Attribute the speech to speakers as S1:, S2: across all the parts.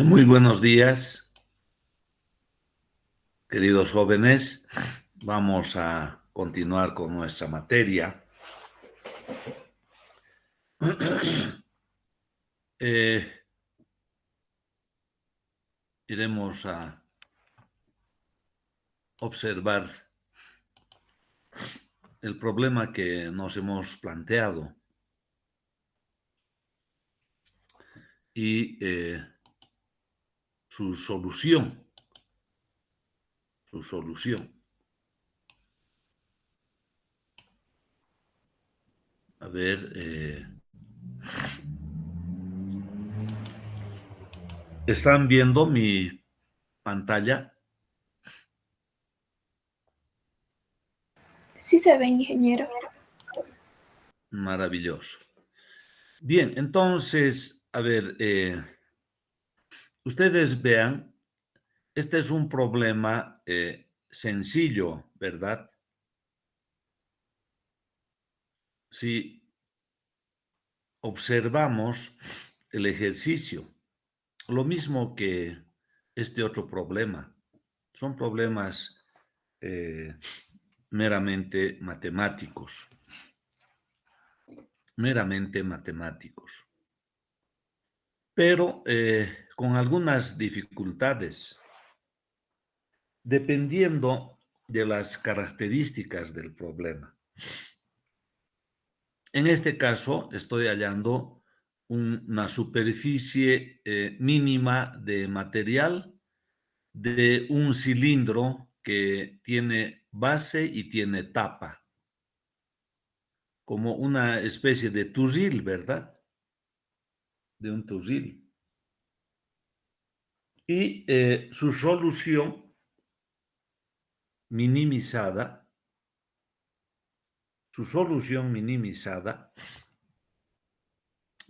S1: Muy buenos días, queridos jóvenes. Vamos a continuar con nuestra materia. Eh, Iremos a observar el problema que nos hemos planteado y su solución. A ver, ¿están viendo mi pantalla?
S2: Sí se ve, ingeniero.
S1: Maravilloso. Bien, entonces, a ver, ustedes vean, este es un problema sencillo, ¿verdad? Si observamos el ejercicio, lo mismo que este otro problema, son problemas meramente matemáticos, pero con algunas dificultades, dependiendo de las características del problema. En este caso, estoy hallando una superficie mínima de material de un cilindro que tiene base y tiene tapa, como una especie de turril, ¿verdad? De un turril. Y su solución minimizada,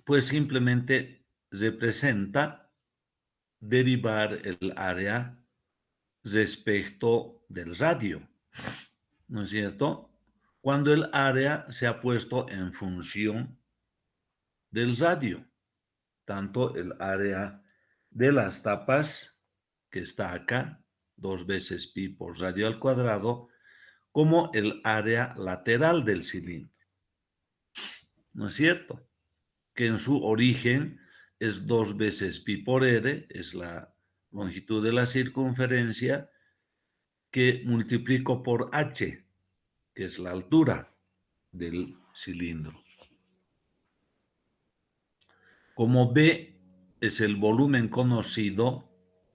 S1: pues simplemente representa derivar el área respecto del radio, ¿no es cierto? Cuando el área se ha puesto en función del radio, tanto el área de las tapas, que está acá, 2 veces pi por radio al cuadrado, como el área lateral del cilindro, ¿no es cierto? Que en su origen es 2 veces pi por r, es la longitud de la circunferencia, que multiplico por h, que es la altura del cilindro. Como B es el volumen conocido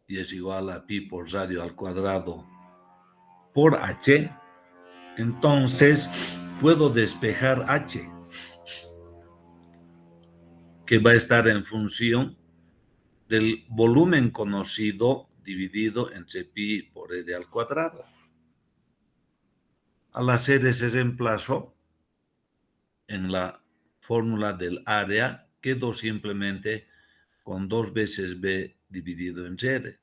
S1: y es igual a pi por radio al cuadrado por h, entonces puedo despejar h, que va a estar en función del volumen conocido dividido entre pi por r al cuadrado. Al hacer ese reemplazo en la fórmula del área, quedo simplemente con 2 veces b dividido entre r.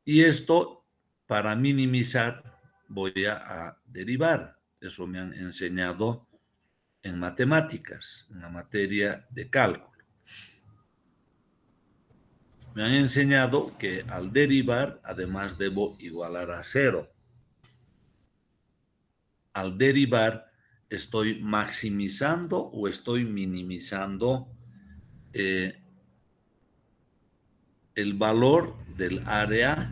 S1: Y esto, para minimizar, voy a derivar. Eso me han enseñado en matemáticas, en la materia de cálculo. Me han enseñado que al derivar, además debo igualar a 0. Al derivar, ¿estoy maximizando o estoy minimizando el valor del área,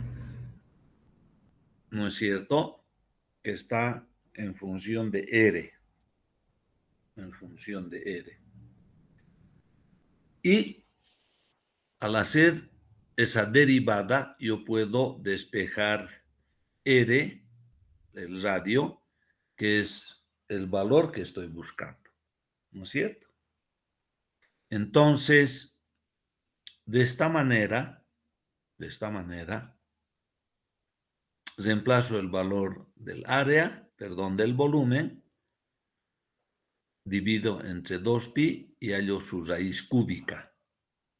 S1: ¿no es cierto?, que está en función de R, Y al hacer esa derivada, yo puedo despejar R, el radio, que es el valor que estoy buscando, ¿no es cierto? Entonces, de esta manera, reemplazo el valor del área, del volumen, divido entre 2pi y hallo su raíz cúbica.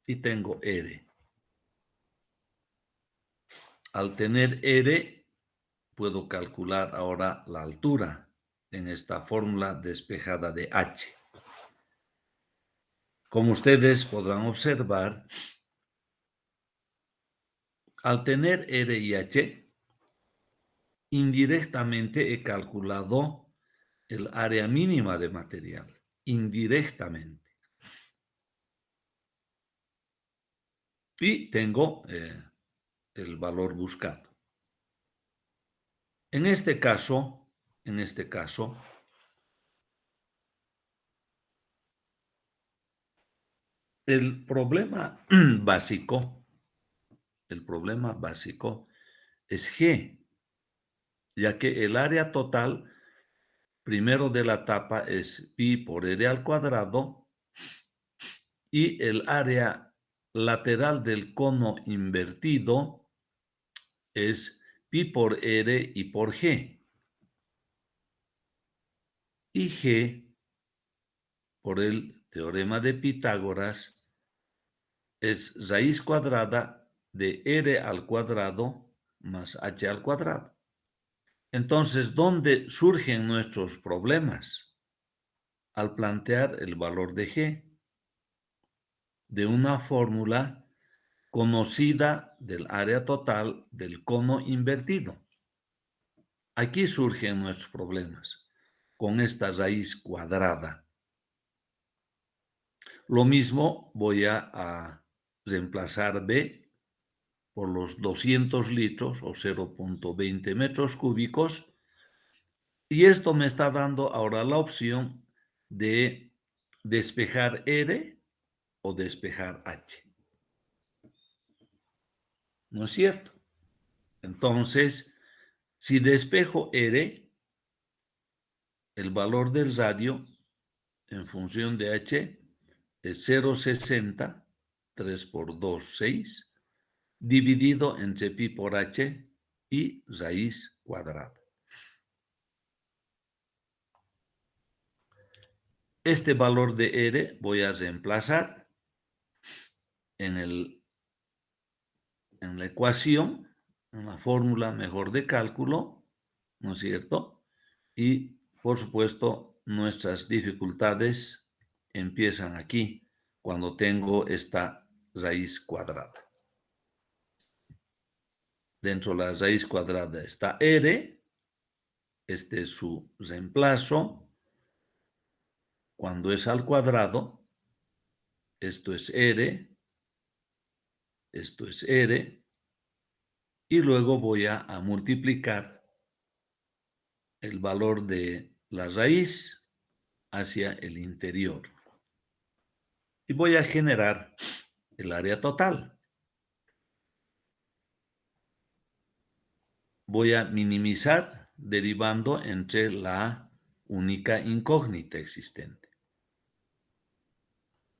S1: Y tengo R. Al tener R, puedo calcular ahora la altura en esta fórmula despejada de H. Como ustedes podrán observar, Al tener R y H, indirectamente he calculado el área mínima de material, indirectamente. Y tengo el valor buscado. En este caso, el problema básico, es G, ya que el área total, primero de la tapa, es pi por r al cuadrado, y el área lateral del cono invertido es pi por r y por G. Y G, por el teorema de Pitágoras, es raíz cuadrada de r al cuadrado más h al cuadrado. Entonces, ¿dónde surgen nuestros problemas? Al plantear el valor de G de una fórmula conocida del área total del cono invertido. Aquí surgen nuestros problemas con esta raíz cuadrada. Lo mismo voy a reemplazar B por los 200 litros o 0.20 metros cúbicos, y esto me está dando ahora la opción de despejar R o despejar H. ¿No es cierto? Entonces, si despejo R, el valor del radio en función de H es 0,60, 3 por 2, 6, dividido entre pi por H y raíz cuadrada. Este valor de R voy a reemplazar en la ecuación, en la fórmula mejor de cálculo, ¿no es cierto? Y, por supuesto, nuestras dificultades empiezan aquí, cuando tengo esta raíz cuadrada. Dentro de la raíz cuadrada está R, este es su reemplazo. Cuando es al cuadrado, esto es R, esto es R, y luego voy a multiplicar el valor de la raíz hacia el interior. Y voy a generar el área total. Voy a minimizar derivando entre la única incógnita existente.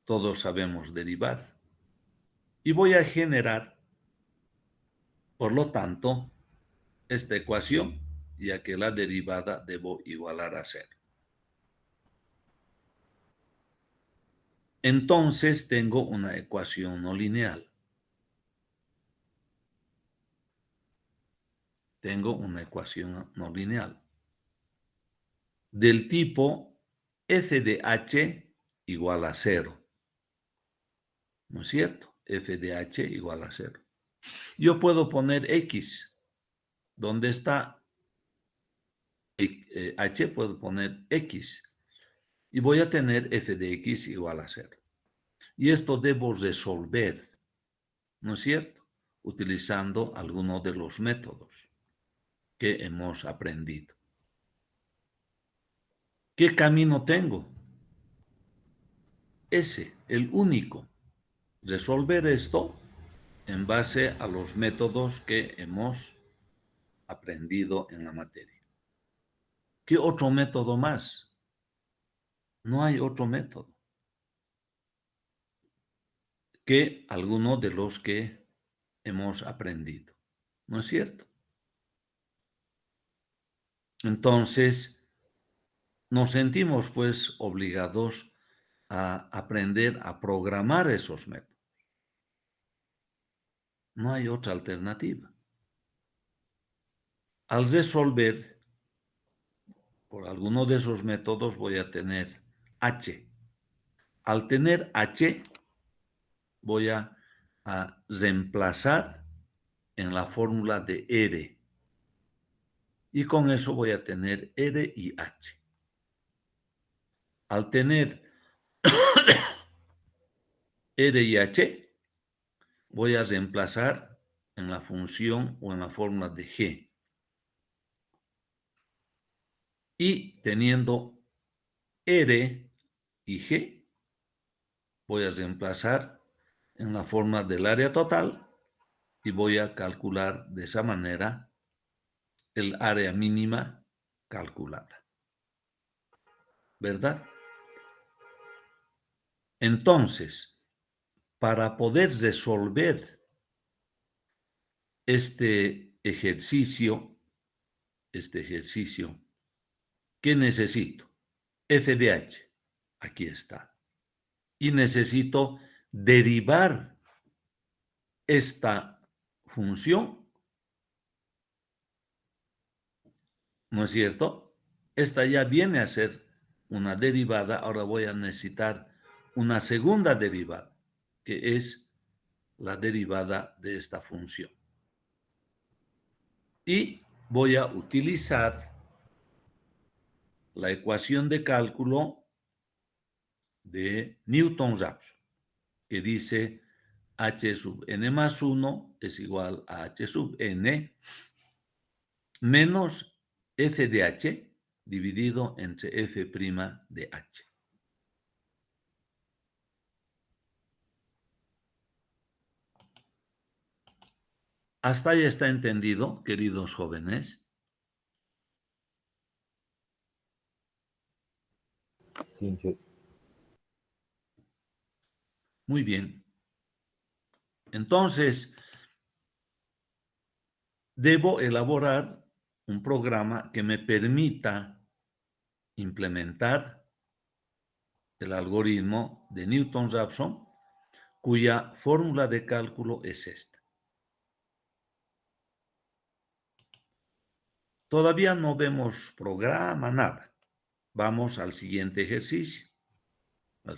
S1: Todos sabemos derivar. Y voy a generar, por lo tanto, esta ecuación, ya que la derivada debo igualar a 0. Entonces tengo una ecuación no lineal. Tengo una ecuación no lineal del tipo f de h igual a 0. ¿No es cierto? F de h igual a 0. Yo puedo poner x. ¿Dónde está h? Puedo poner x. Y voy a tener f de x igual a 0. Y esto debo resolver, ¿no es cierto? Utilizando alguno de los métodos que hemos aprendido. ¿Qué camino tengo? Ese, el único. Resolver esto en base a los métodos que hemos aprendido en la materia. ¿Qué otro método más? No hay otro método que alguno de los que hemos aprendido. ¿No es cierto? Entonces, nos sentimos pues obligados a aprender a programar esos métodos. No hay otra alternativa. Al resolver por alguno de esos métodos voy a tener H. Al tener H, voy a reemplazar en la fórmula de R. Y con eso voy a tener R y H. Al tener R y H, voy a reemplazar en la función o en la fórmula de G. Y teniendo R y G, voy a reemplazar en la fórmula del área total y voy a calcular de esa manera el área mínima calculada. ¿Verdad? Entonces, para poder resolver este ejercicio, ¿qué necesito? F de H, aquí está. Y necesito derivar esta función, ¿no es cierto? Esta ya viene a ser una derivada, ahora voy a necesitar una segunda derivada, que es la derivada de esta función. Y voy a utilizar la ecuación de cálculo de Newton-Raphson, que dice h sub n más 1 es igual a h sub n menos f de h dividido entre f' de h. ¿Hasta ahí está entendido, queridos jóvenes?
S2: Sí, sí.
S1: Muy bien. Entonces, debo elaborar un programa que me permita implementar el algoritmo de Newton-Raphson, cuya fórmula de cálculo es esta. Todavía no vemos programa, nada. Vamos al siguiente ejercicio. El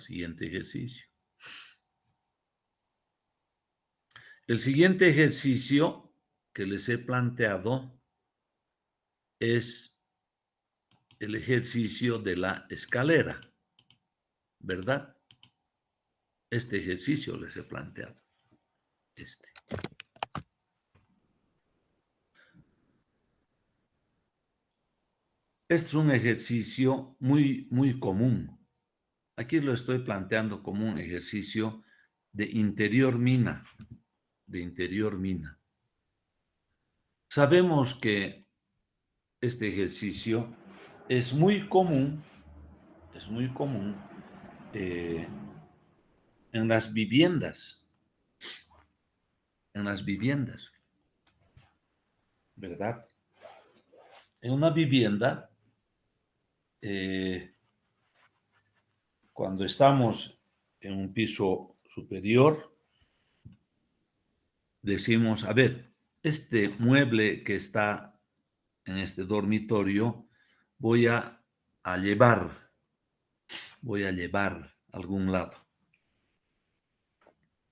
S1: siguiente ejercicio que les he planteado es el ejercicio de la escalera, ¿verdad? Este ejercicio les he planteado. Este es un ejercicio muy común. Aquí lo estoy planteando como un ejercicio de interior mina. Sabemos que este ejercicio es muy común en las viviendas, ¿verdad? En una vivienda, cuando estamos en un piso superior, decimos, a ver, este mueble que está en este dormitorio, voy a llevar a algún lado.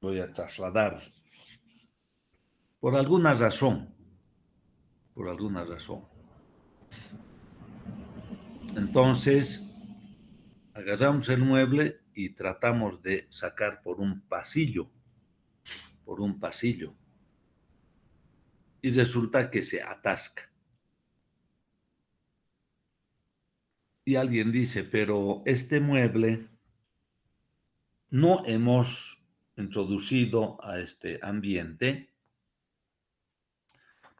S1: Voy a trasladar. Por alguna razón. Entonces, agarramos el mueble y tratamos de sacar por un pasillo. Y resulta que se atasca. Y alguien dice, pero este mueble no hemos introducido a este ambiente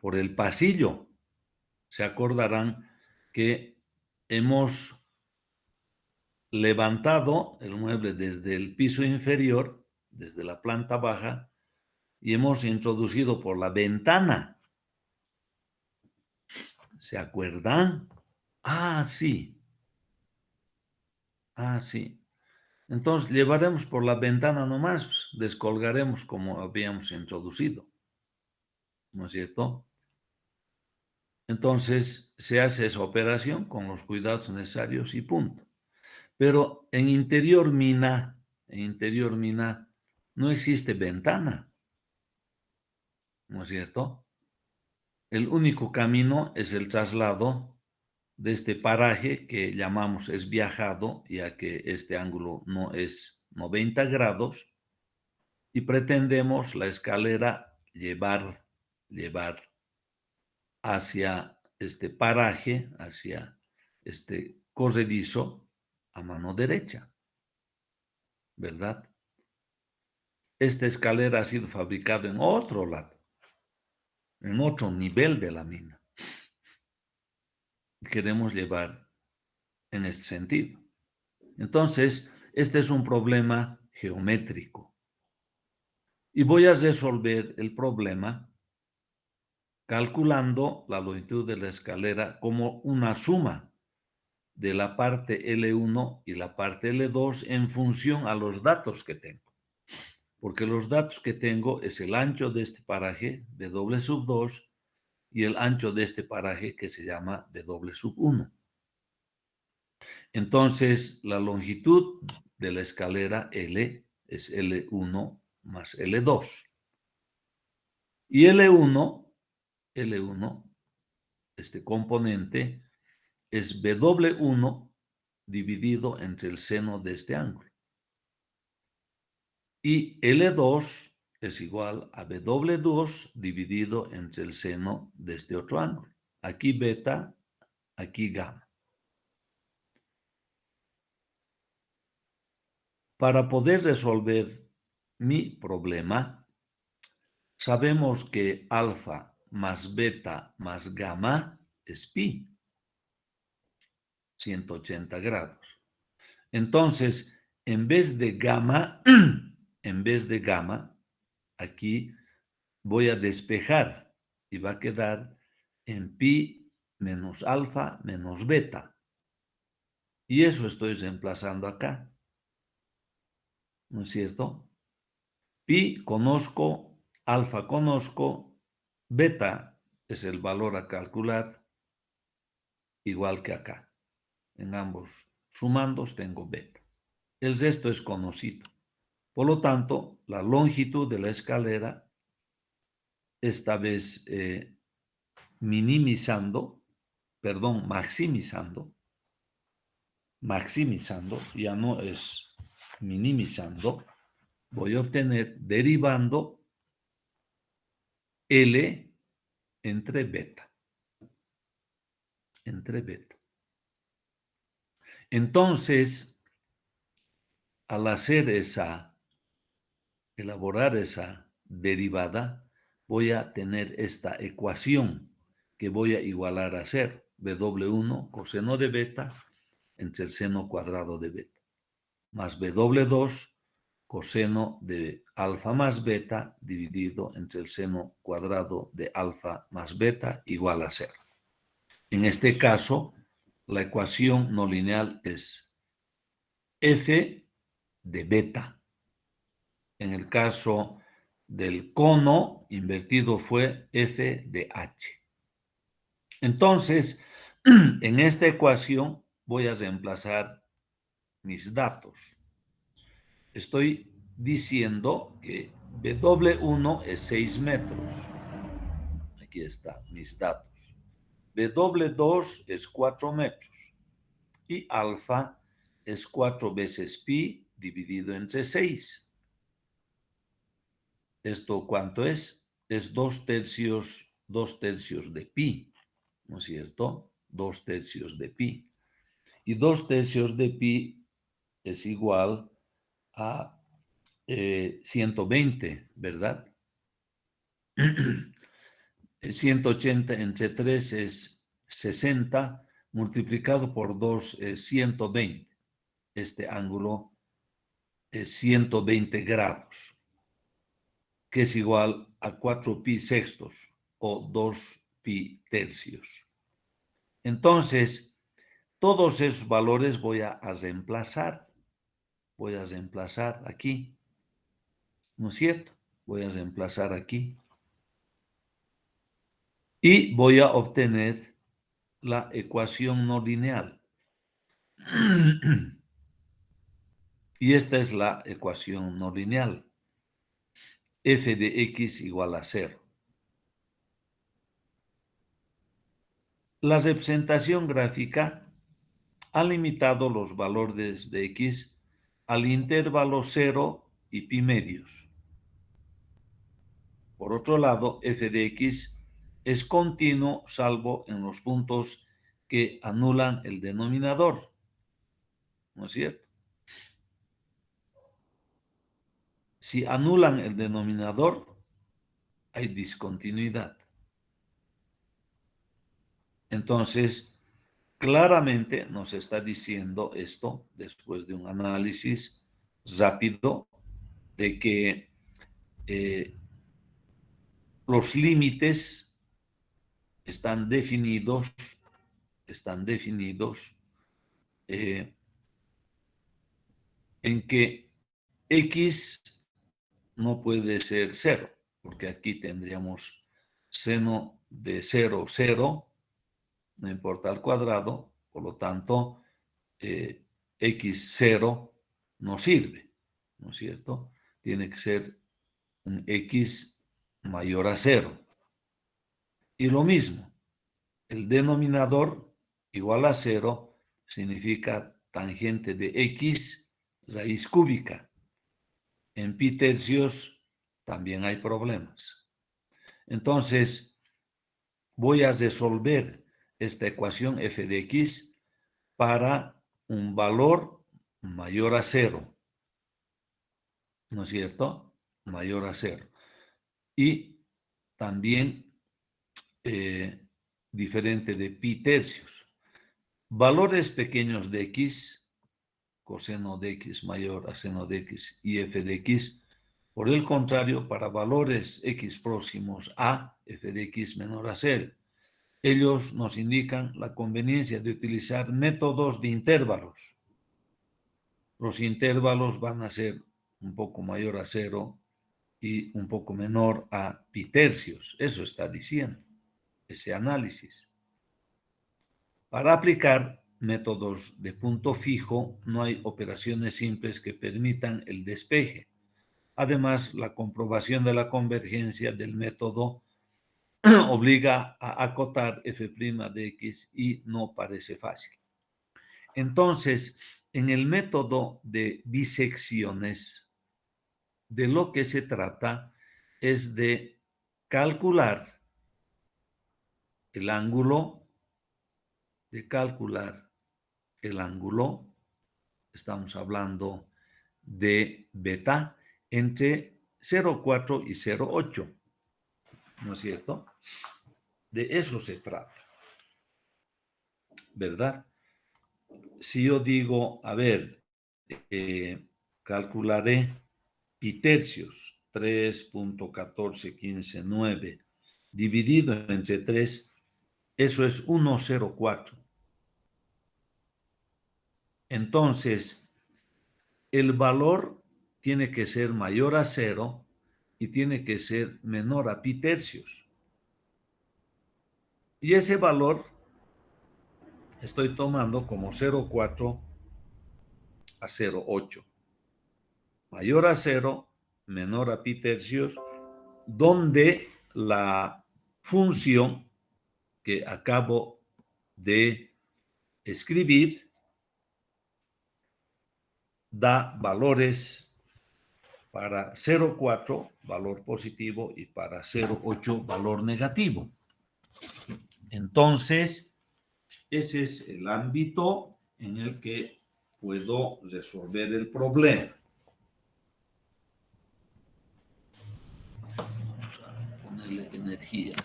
S1: por el pasillo. Se acordarán que hemos levantado el mueble desde el piso inferior, desde la planta baja, y hemos introducido por la ventana. ¿Se acuerdan? Ah, sí. Entonces llevaremos por la ventana nomás, pues, descolgaremos como habíamos introducido. ¿No es cierto? Entonces se hace esa operación con los cuidados necesarios y punto. Pero en interior mina no existe ventana. ¿no es cierto? El único camino es el traslado de este paraje que llamamos es viajado, ya que este ángulo no es 90 grados, y pretendemos la escalera llevar hacia este paraje, hacia este corredizo a mano derecha, ¿verdad? Esta escalera ha sido fabricada en otro lado, en otro nivel de la mina. Queremos llevar en este sentido. Entonces, este es un problema geométrico. Y voy a resolver el problema calculando la longitud de la escalera como una suma de la parte L1 y la parte L2 en función a los datos que tengo. Porque los datos que tengo es el ancho de este paraje, W sub 2, y el ancho de este paraje que se llama W sub 1. Entonces, la longitud de la escalera L es L1 más L2. Y L1, este componente, es W1 dividido entre el seno de este ángulo. Y L2 es igual a W2 dividido entre el seno de este otro ángulo. Aquí beta, aquí gamma. Para poder resolver mi problema, sabemos que alfa más beta más gamma es pi, 180 grados. Entonces, en vez de gamma, aquí voy a despejar y va a quedar en pi menos alfa menos beta. Y eso estoy reemplazando acá, ¿no es cierto? Pi conozco, alfa conozco, beta es el valor a calcular, igual que acá. En ambos sumandos tengo beta. El resto es conocido. Por lo tanto, la longitud de la escalera, esta vez maximizando, ya no es minimizando, voy a obtener derivando L entre beta. Entonces, al elaborar esa derivada, voy a tener esta ecuación que voy a igualar a ser W1 coseno de beta entre el seno cuadrado de beta, más W2 coseno de alfa más beta dividido entre el seno cuadrado de alfa más beta igual a 0. En este caso, la ecuación no lineal es f de beta. En el caso del cono invertido fue f de h. Entonces, en esta ecuación voy a reemplazar mis datos. Estoy diciendo que W1 es 6 metros. Aquí están mis datos. W2 es 4 metros. Y alfa es 4 veces pi dividido entre 6. ¿Esto cuánto es? Es 2/3 de pi, ¿no es cierto? 2/3 de pi. Y 2/3 de pi es igual a 120, ¿verdad? 180 entre 3 es 60, multiplicado por 2 es 120. Este ángulo es 120 grados, que es igual a 4 pi sextos o 2 pi tercios. Entonces, todos esos valores voy a reemplazar. Voy a reemplazar aquí, ¿no es cierto? Voy a reemplazar aquí. Y voy a obtener la ecuación no lineal. Y esta es la ecuación no lineal. F de x igual a 0. La representación gráfica ha limitado los valores de x al intervalo 0 y pi medios. Por otro lado, f de x es continuo salvo en los puntos que anulan el denominador, ¿no es cierto? Si anulan el denominador, hay discontinuidad. Entonces, claramente nos está diciendo esto, después de un análisis rápido, de que los límites están definidos eh, en que x no puede ser 0, porque aquí tendríamos seno de 0, 0, no importa al cuadrado, por lo tanto, x0 no sirve, ¿no es cierto? Tiene que ser un x mayor a 0. Y lo mismo, el denominador igual a 0 significa tangente de x raíz cúbica. En pi tercios también hay problemas. Entonces, voy a resolver esta ecuación f de x para un valor mayor a 0, ¿no es cierto? Mayor a 0. Y también diferente de pi tercios. Valores pequeños de x, coseno de x mayor a seno de x y f de x. Por el contrario, para valores x próximos a, f de x menor a 0, ellos nos indican la conveniencia de utilizar métodos de intervalos. Los intervalos van a ser un poco mayor a 0 y un poco menor a pi tercios. Eso está diciendo ese análisis. Para aplicar métodos de punto fijo, no hay operaciones simples que permitan el despeje. Además, la comprobación de la convergencia del método obliga a acotar f' de x y no parece fácil. Entonces, en el método de bisecciones, de lo que se trata es de calcular el ángulo, estamos hablando de beta, entre 0,4 y 0,8, ¿no es cierto? De eso se trata, ¿verdad? Si yo digo, a ver, calcularé pi tercios, 3.14159, dividido entre 3, eso es 1,04. Entonces, el valor tiene que ser mayor a 0 y tiene que ser menor a pi tercios. Y ese valor estoy tomando como 0,4 a 0,8. Mayor a 0, menor a pi tercios, donde la función que acabo de escribir da valores para 0,4, valor positivo, y para 0,8, valor negativo. Entonces, ese es el ámbito en el que puedo resolver el problema. Vamos a ponerle energía.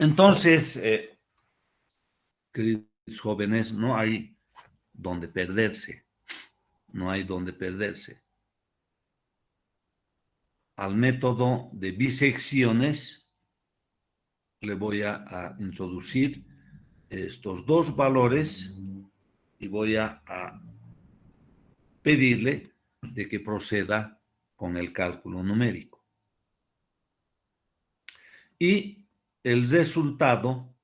S1: Entonces, queridos jóvenes, no hay donde perderse. No hay donde perderse. Al método de bisecciones le voy a introducir estos dos valores y voy a pedirle de que proceda con el cálculo numérico. Y el resultado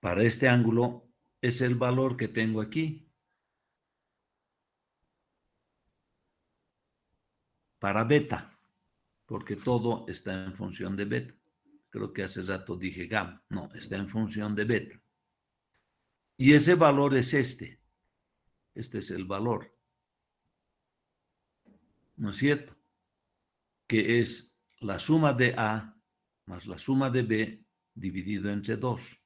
S1: para este ángulo es el valor que tengo aquí. Para beta, porque todo está en función de beta. Creo que hace rato dije gamma. No, está en función de beta. Y ese valor es este. Este es el valor. ¿No es cierto? Que es la suma de A más la suma de B dividido entre 2.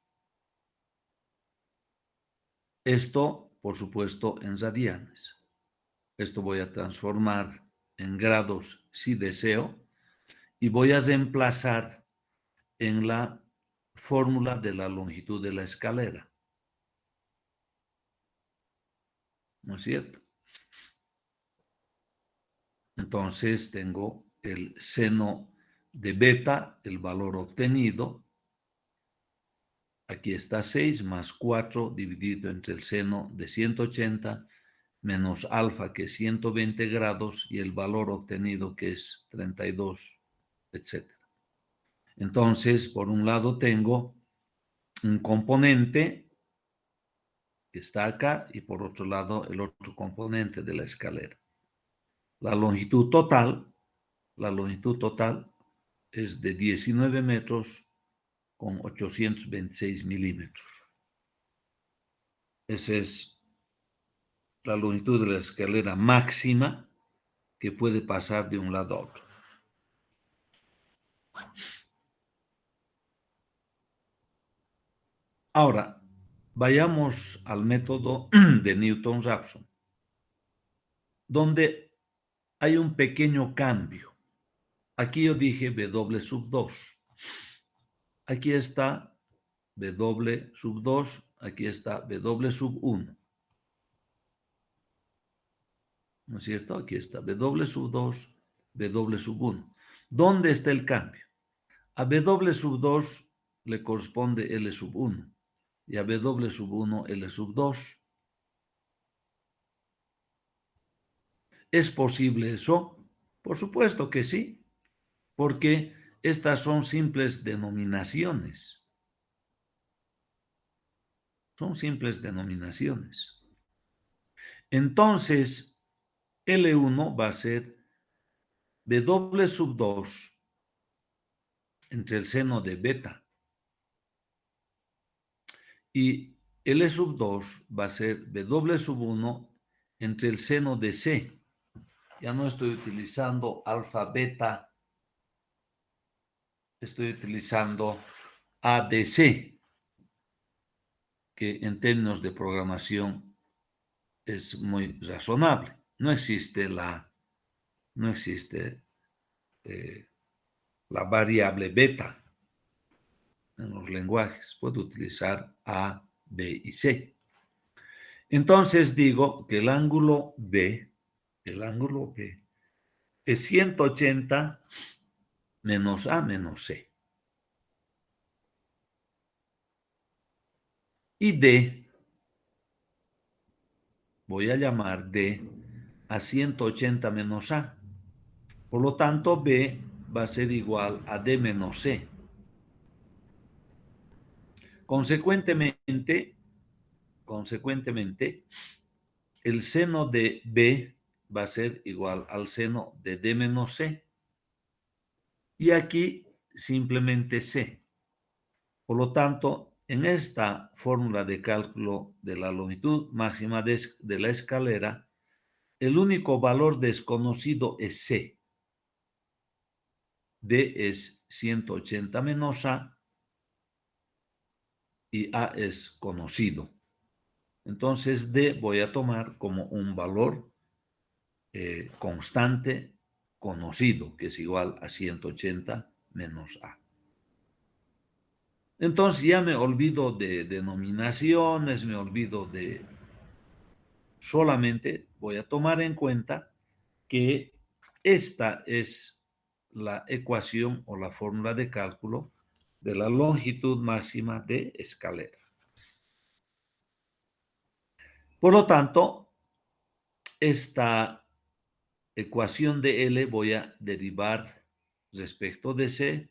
S1: Esto, por supuesto, en radianes. Esto voy a transformar en grados si deseo y voy a reemplazar en la fórmula de la longitud de la escalera. ¿No es cierto? Entonces tengo el seno de beta, el valor obtenido. Aquí está 6 más 4 dividido entre el seno de 180 menos alfa, que es 120 grados, y el valor obtenido, que es 32, etc. Entonces, por un lado tengo un componente que está acá y por otro lado el otro componente de la escalera. La longitud total es de 19 metros con 826 milímetros. Esa es la longitud de la escalera máxima que puede pasar de un lado a otro. Ahora, vayamos al método de Newton-Raphson, donde hay un pequeño cambio. Aquí yo dije W sub 2. Aquí está W sub 2, aquí está W sub 1. ¿No es cierto? Aquí está W sub 2, W sub 1. ¿Dónde está el cambio? A W sub 2 le corresponde L sub 1 y a W sub 1 L sub 2. ¿Es posible eso? Por supuesto que sí, porque estas son simples denominaciones. Son simples denominaciones. Entonces, L1 va a ser W sub 2 entre el seno de beta. Y L sub 2 va a ser W sub 1 entre el seno de C. Ya no estoy utilizando alfa, beta, estoy utilizando ABC, que en términos de programación es muy razonable. No existe la variable beta en los lenguajes. Puedo utilizar A, B y C. Entonces digo que el ángulo B es 180 menos A menos C. Y D, voy a llamar D a 180 menos A. Por lo tanto, B va a ser igual a D menos C. Consecuentemente, el seno de B va a ser igual al seno de D menos C. Y aquí simplemente C. Por lo tanto, en esta fórmula de cálculo de la longitud máxima de la escalera, el único valor desconocido es C. D es 180 menos A y A es conocido. Entonces, D voy a tomar como un valor constante conocido, que es igual a 180 menos A. Entonces ya me olvido de denominaciones, me olvido de... Solamente voy a tomar en cuenta que esta es la ecuación o la fórmula de cálculo de la longitud máxima de escalera. Por lo tanto, esta ecuación de L voy a derivar respecto de C,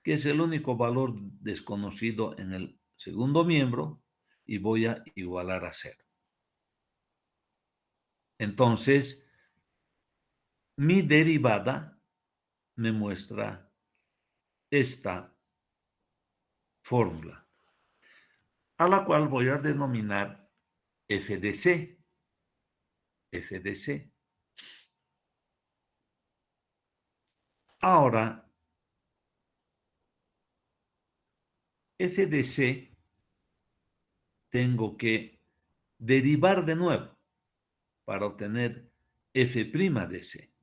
S1: que es el único valor desconocido en el segundo miembro, y voy a igualar a 0. Entonces, mi derivada me muestra esta fórmula, a la cual voy a denominar f de c. F de c. Ahora, f de c tengo que derivar de nuevo para obtener f' de c.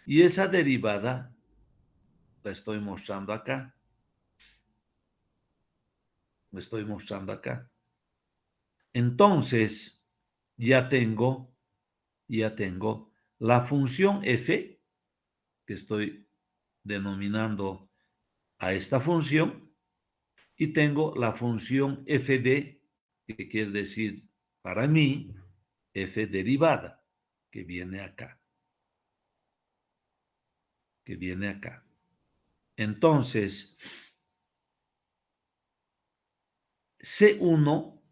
S1: Y esa derivada la estoy mostrando acá. La estoy mostrando acá. Entonces, ya tengo la función f, que estoy denominando a esta función, y tengo la función fd, que quiere decir para mí f derivada, que viene acá. Que viene acá. Entonces, C1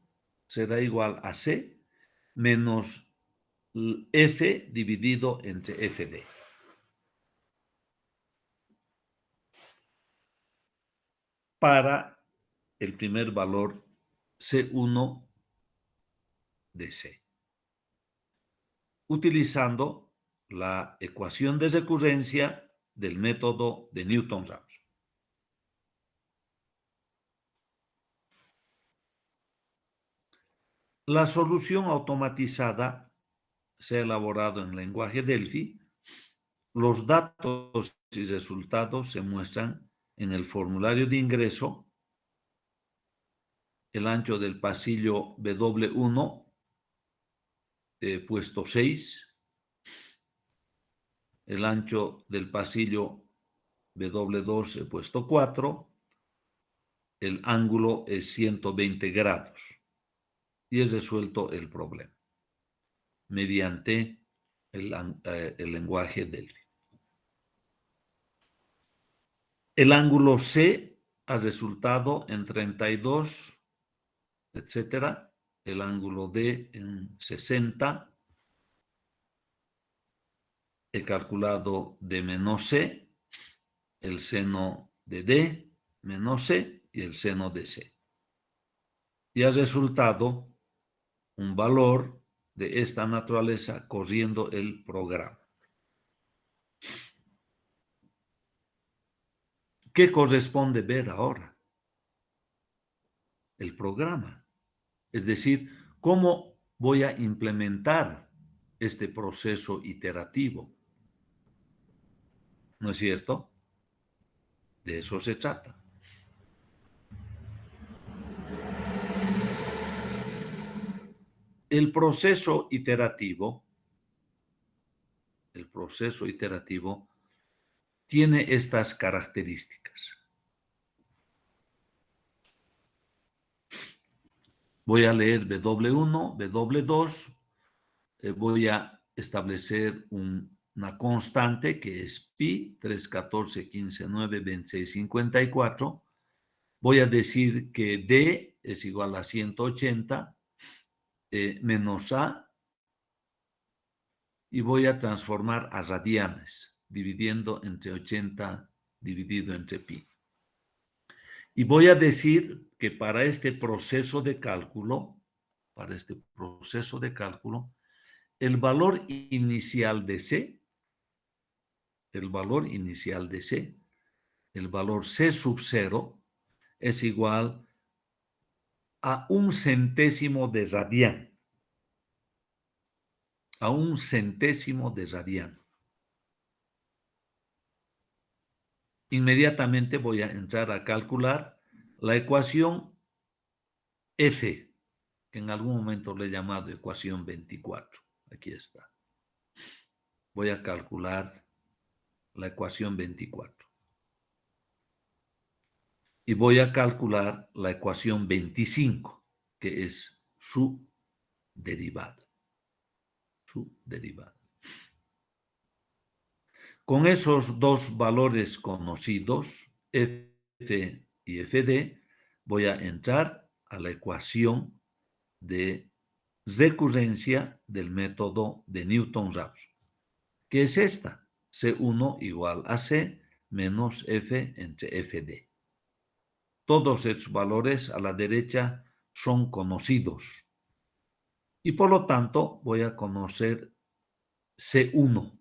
S1: será igual a C menos F dividido entre FD. Para el primer valor C1 de C. Utilizando la ecuación de recurrencia del método de Newton-Raphson. La solución automatizada se ha elaborado en lenguaje Delphi. Los datos y resultados se muestran en el formulario de ingreso. El ancho del pasillo W1, puesto 6. El ancho del pasillo W2, puesto 4. El ángulo es 120 grados. Y es resuelto el problema mediante el lenguaje Delphi. El ángulo C ha resultado en 32, etcétera. El ángulo D en 60. He calculado D menos C, el seno de D menos C y el seno de C. Y ha resultado un valor de esta naturaleza corriendo el programa. ¿Qué corresponde ver ahora? El programa. Es decir, cómo voy a implementar este proceso iterativo. ¿No es cierto? De eso se trata. El proceso iterativo tiene estas características. Voy a leer W1, W2, voy a establecer una constante que es pi, 3, 14, 15, 9, 26, 54. Voy a decir que D es igual a 180 menos A, y voy a transformar a radianes, dividiendo entre 80 dividido entre pi. Y voy a decir que para este proceso de cálculo, el valor inicial de C, el valor C sub 0, es igual a 1/100 de radián. A 1/100 de radián. Inmediatamente voy a entrar a calcular la ecuación F, que en algún momento le he llamado ecuación 24. Aquí está. Voy a calcular la ecuación 24. Y voy a calcular la ecuación 25, que es su derivada. Su derivada. Con esos dos valores conocidos, f y fd, voy a entrar a la ecuación de recurrencia del método de Newton-Raphson, que es esta: C1 igual a C menos F entre Fd. Todos estos valores a la derecha son conocidos y por lo tanto voy a conocer C1.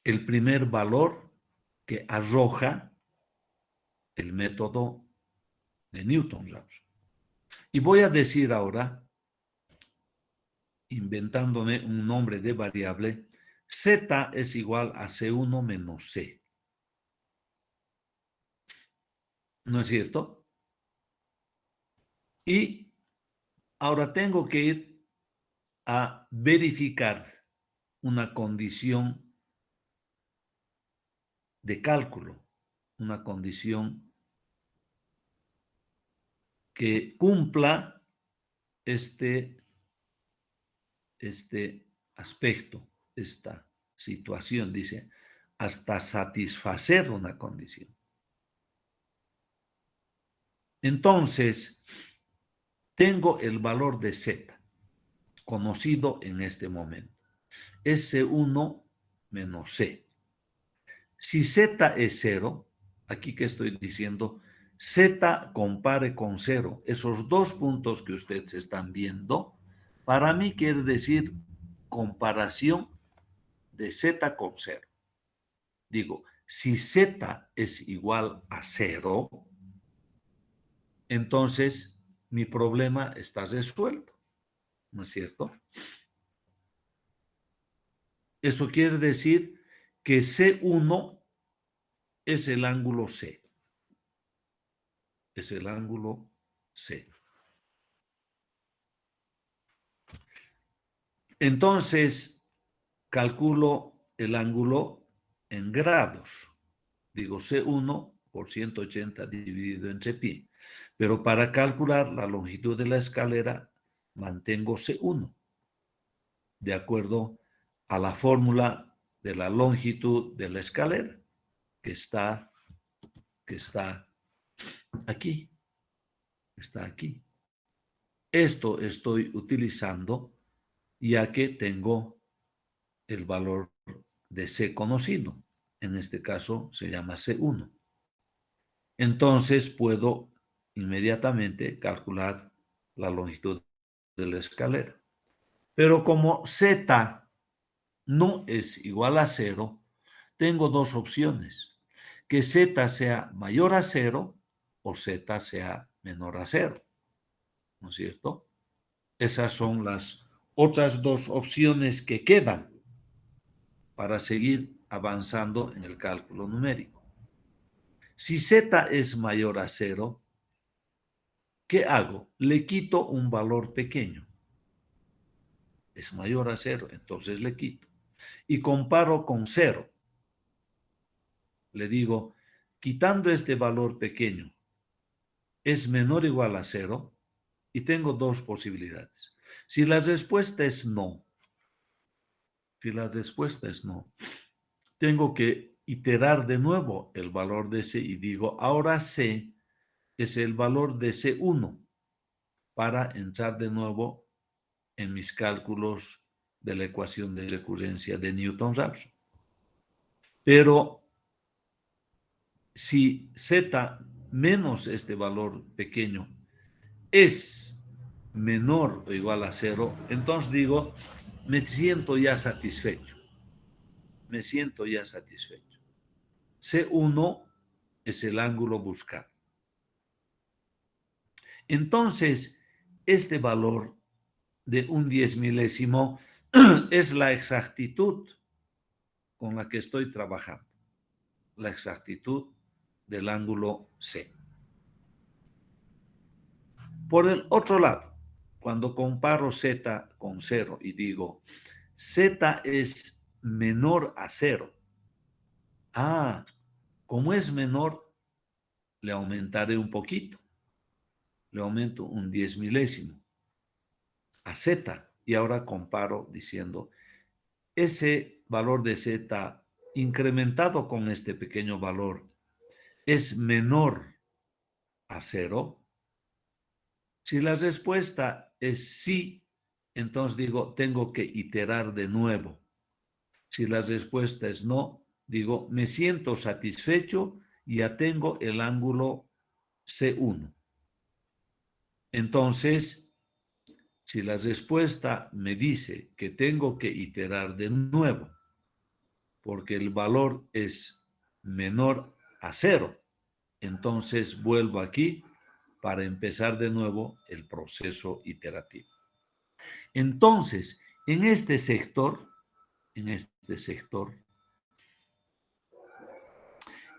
S1: El primer valor que arroja el método de Newton-Raphson. Y voy a decir ahora, inventándome un nombre de variable, Z es igual a C1 menos C. ¿No es cierto? Y ahora tengo que ir a verificar una condición de cálculo, una condición que cumpla este aspecto, esta situación, dice, hasta satisfacer una condición. Entonces, tengo el valor de Z, conocido en este momento. Es C1 menos C. Si Z es 0, aquí que estoy diciendo, Z compare con 0. Esos dos puntos que ustedes están viendo, para mí quiere decir comparación de Z con 0. Digo, si Z es igual a 0, entonces mi problema está resuelto, ¿no es cierto? Eso quiere decir que C1 es el ángulo C. Es el ángulo C. Entonces, calculo el ángulo en grados. Digo, C1 por 180 dividido entre pi. Pero para calcular la longitud de la escalera, mantengo C1, de acuerdo a la fórmula de la longitud de la escalera, que está aquí. Está aquí. Esto estoy utilizando ya que tengo el valor de C conocido. En este caso se llama C1. Entonces puedo inmediatamente calcular la longitud de la escalera. Pero como Z no es igual a 0, tengo dos opciones: que Z sea mayor a 0 o Z sea menor a 0. ¿No es cierto? Esas son las otras dos opciones que quedan para seguir avanzando en el cálculo numérico. Si Z es mayor a 0, ¿qué hago? Le quito un valor pequeño. Es mayor a 0, entonces le quito. Y comparo con 0. Le digo, quitando este valor pequeño, ¿es menor o igual a 0? Y tengo dos posibilidades. Si la respuesta es no, tengo que iterar de nuevo el valor de C y digo, ahora C es el valor de C1 para entrar de nuevo en mis cálculos de la ecuación de recurrencia de Newton-Raphson. Pero si Z menos este valor pequeño es menor o igual a 0, entonces digo, me siento ya satisfecho. C1 es el ángulo buscado. Entonces, este valor de un 10 milésimo es la exactitud con la que estoy trabajando, la exactitud del ángulo C. Por el otro lado, cuando comparo Z con 0 y digo, Z es menor a 0. Ah, como es menor, le aumentaré un poquito. Le aumento un 10 milésimo a Z. Y ahora comparo diciendo, ese valor de Z incrementado con este pequeño valor es menor a 0. Si la respuesta es sí, entonces digo, tengo que iterar de nuevo. Si la respuesta es no, digo, me siento satisfecho y ya tengo el ángulo C1. Entonces, si la respuesta me dice que tengo que iterar de nuevo, porque el valor es menor a 0, entonces vuelvo aquí para empezar de nuevo el proceso iterativo. Entonces, en este sector,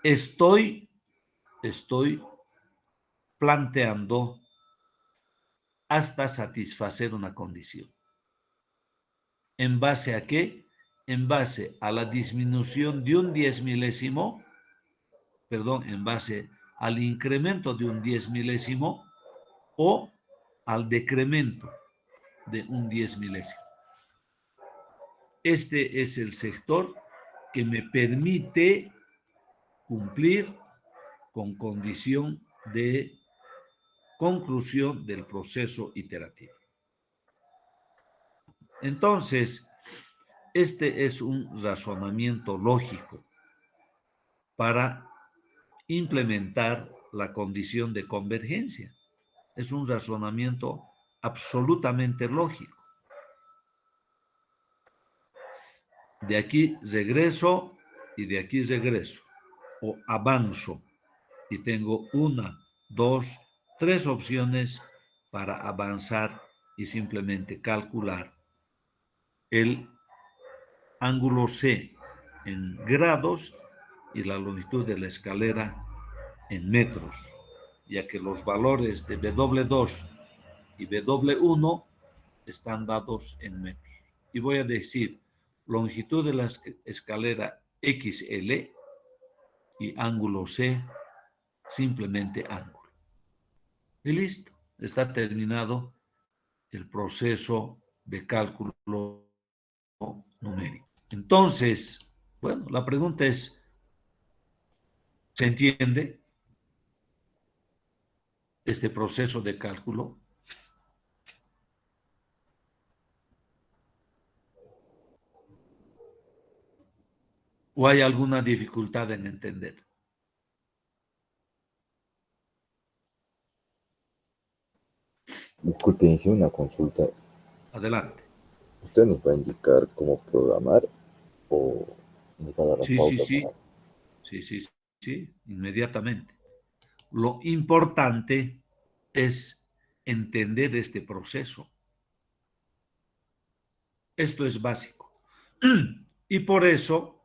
S1: estoy planteando hasta satisfacer una condición. ¿En base a qué? En base a la disminución de un 10 milésimo, en base al incremento de un 10 milésimo o al decremento de un 10 milésimo. Este es el sector que me permite cumplir con condición de conclusión del proceso iterativo. Entonces, este es un razonamiento lógico para implementar la condición de convergencia. Es un razonamiento absolutamente lógico. De aquí regreso y de aquí regreso, o avanzo, y tengo 1, 2, 3 opciones para avanzar y simplemente calcular el ángulo C en grados y la longitud de la escalera en metros, ya que los valores de W2 y W1 están dados en metros. Y voy a decir longitud de la escalera XL y ángulo C, simplemente ángulo. Y listo, está terminado el proceso de cálculo numérico. Entonces, bueno, la pregunta es, ¿se entiende este proceso de cálculo? ¿O hay alguna dificultad en entender?
S2: Disculpe, hice una consulta.
S1: Adelante.
S2: ¿Usted nos va a indicar cómo programar o nos va a dar la
S1: Sí, sí,
S2: pauta para...
S1: sí. Sí, sí, sí, inmediatamente. Lo importante es entender este proceso. Esto es básico. Y por eso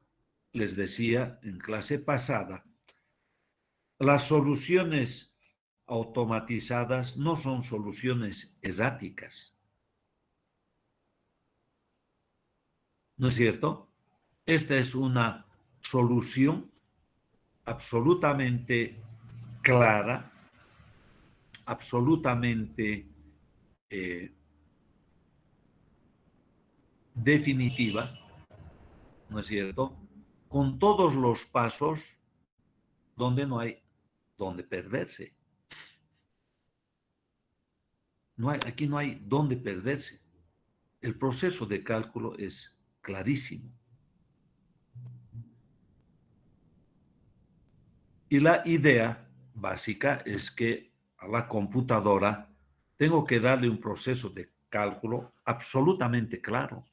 S1: les decía en clase pasada, las soluciones automatizadas no son soluciones erráticas. ¿No es cierto? Esta es una solución absolutamente clara, absolutamente definitiva, ¿no es cierto? Con todos los pasos donde no hay donde perderse. Aquí no hay donde perderse. El proceso de cálculo es clarísimo. Y la idea básica es que a la computadora tengo que darle un proceso de cálculo absolutamente claro.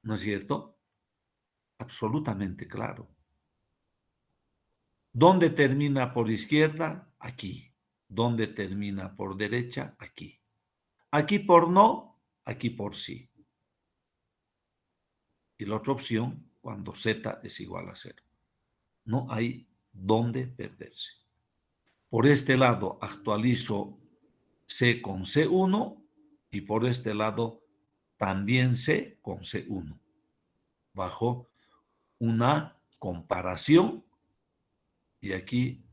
S1: ¿No es cierto? Absolutamente claro. ¿Dónde termina por izquierda? Aquí. ¿Dónde termina por derecha? Aquí. Aquí por no, aquí por sí. Y la otra opción, cuando Z es igual a 0. No hay dónde perderse. Por este lado actualizo C con C1 y por este lado también C con C1, bajo una comparación y aquí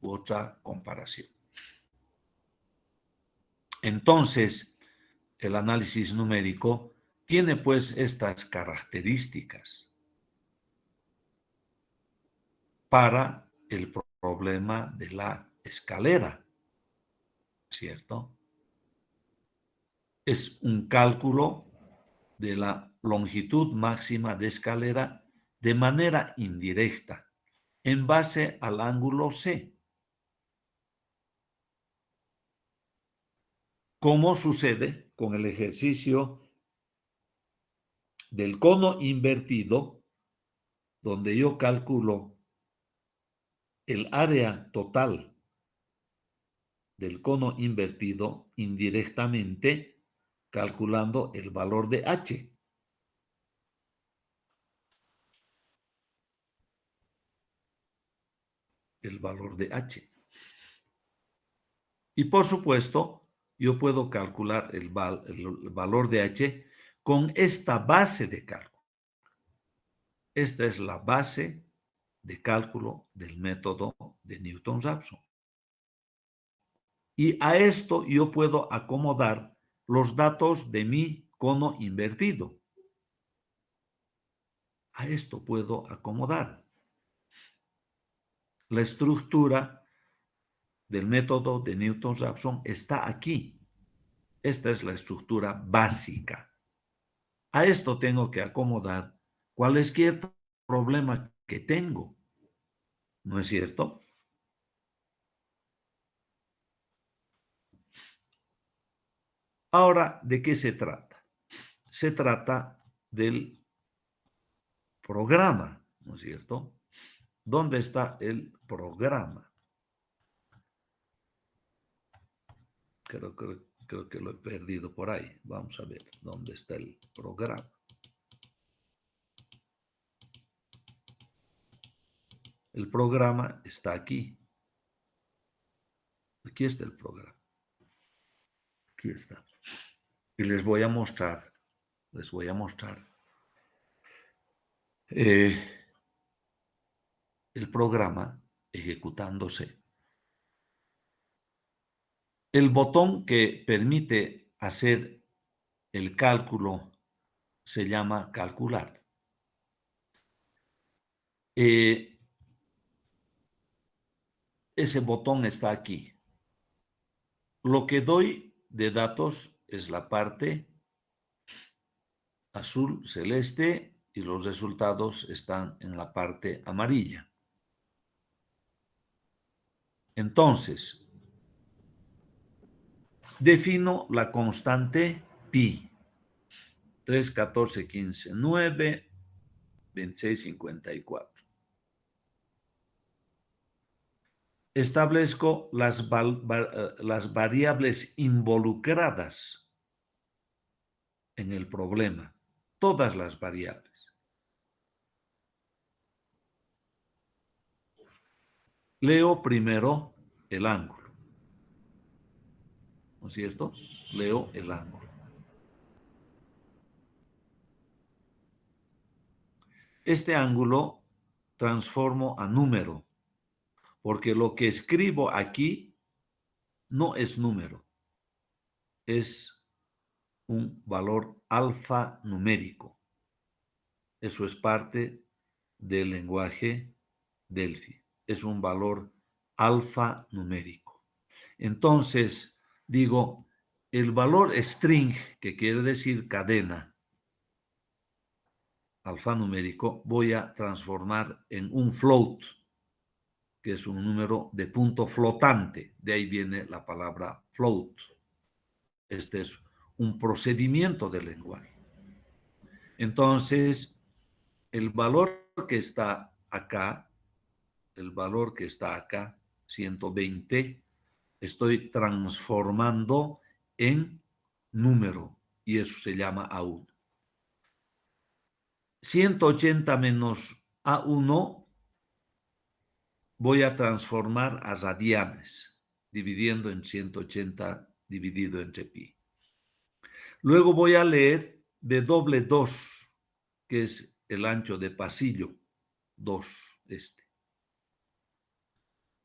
S1: otra comparación. Entonces, el análisis numérico tiene pues estas características para el problema de la escalera, ¿cierto? Es un cálculo de la longitud máxima de escalera de manera indirecta, en base al ángulo C, como sucede con el ejercicio del cono invertido, donde yo calculo el área total del cono invertido indirectamente, calculando el valor de H. El valor de H. Y por supuesto, yo puedo calcular el valor de H con esta base de cálculo. Esta es la base de cálculo del método de Newton-Raphson. Y a esto yo puedo acomodar los datos de mi cono invertido. A esto puedo acomodar la estructura del método de Newton-Raphson está aquí. Esta es la estructura básica. A esto tengo que acomodar cualquier problema que tengo. ¿No es cierto? Ahora, ¿de qué se trata? Se trata del programa, ¿no es cierto? ¿Dónde está el programa? Creo que lo he perdido por ahí. Vamos a ver dónde está el programa. El programa está aquí. Aquí está el programa. Aquí está. Y les voy a mostrar el programa ejecutándose. El botón que permite hacer el cálculo se llama calcular. Ese botón está aquí. Lo que doy de datos es la parte azul celeste y los resultados están en la parte amarilla. Entonces, defino la constante pi. 3, 14, 15, 9, 26, 54. Establezco las variables involucradas en el problema, todas las variables. Leo primero el ángulo, ¿no es cierto? Leo el ángulo. Este ángulo transformo a número, porque lo que escribo aquí no es número, es un valor alfanumérico. Eso es parte del lenguaje Delphi. Es un valor alfanumérico. Entonces, digo, el valor string, que quiere decir cadena, alfanumérico, voy a transformar en un float, que es un número de punto flotante. De ahí viene la palabra float. Este es un procedimiento del lenguaje. Entonces, el valor que está acá, 120, estoy transformando en número y eso se llama A1. 180 menos A1 voy a transformar a radianes, dividiendo en 180 dividido entre pi. Luego voy a leer W2, que es el ancho de pasillo 2, este.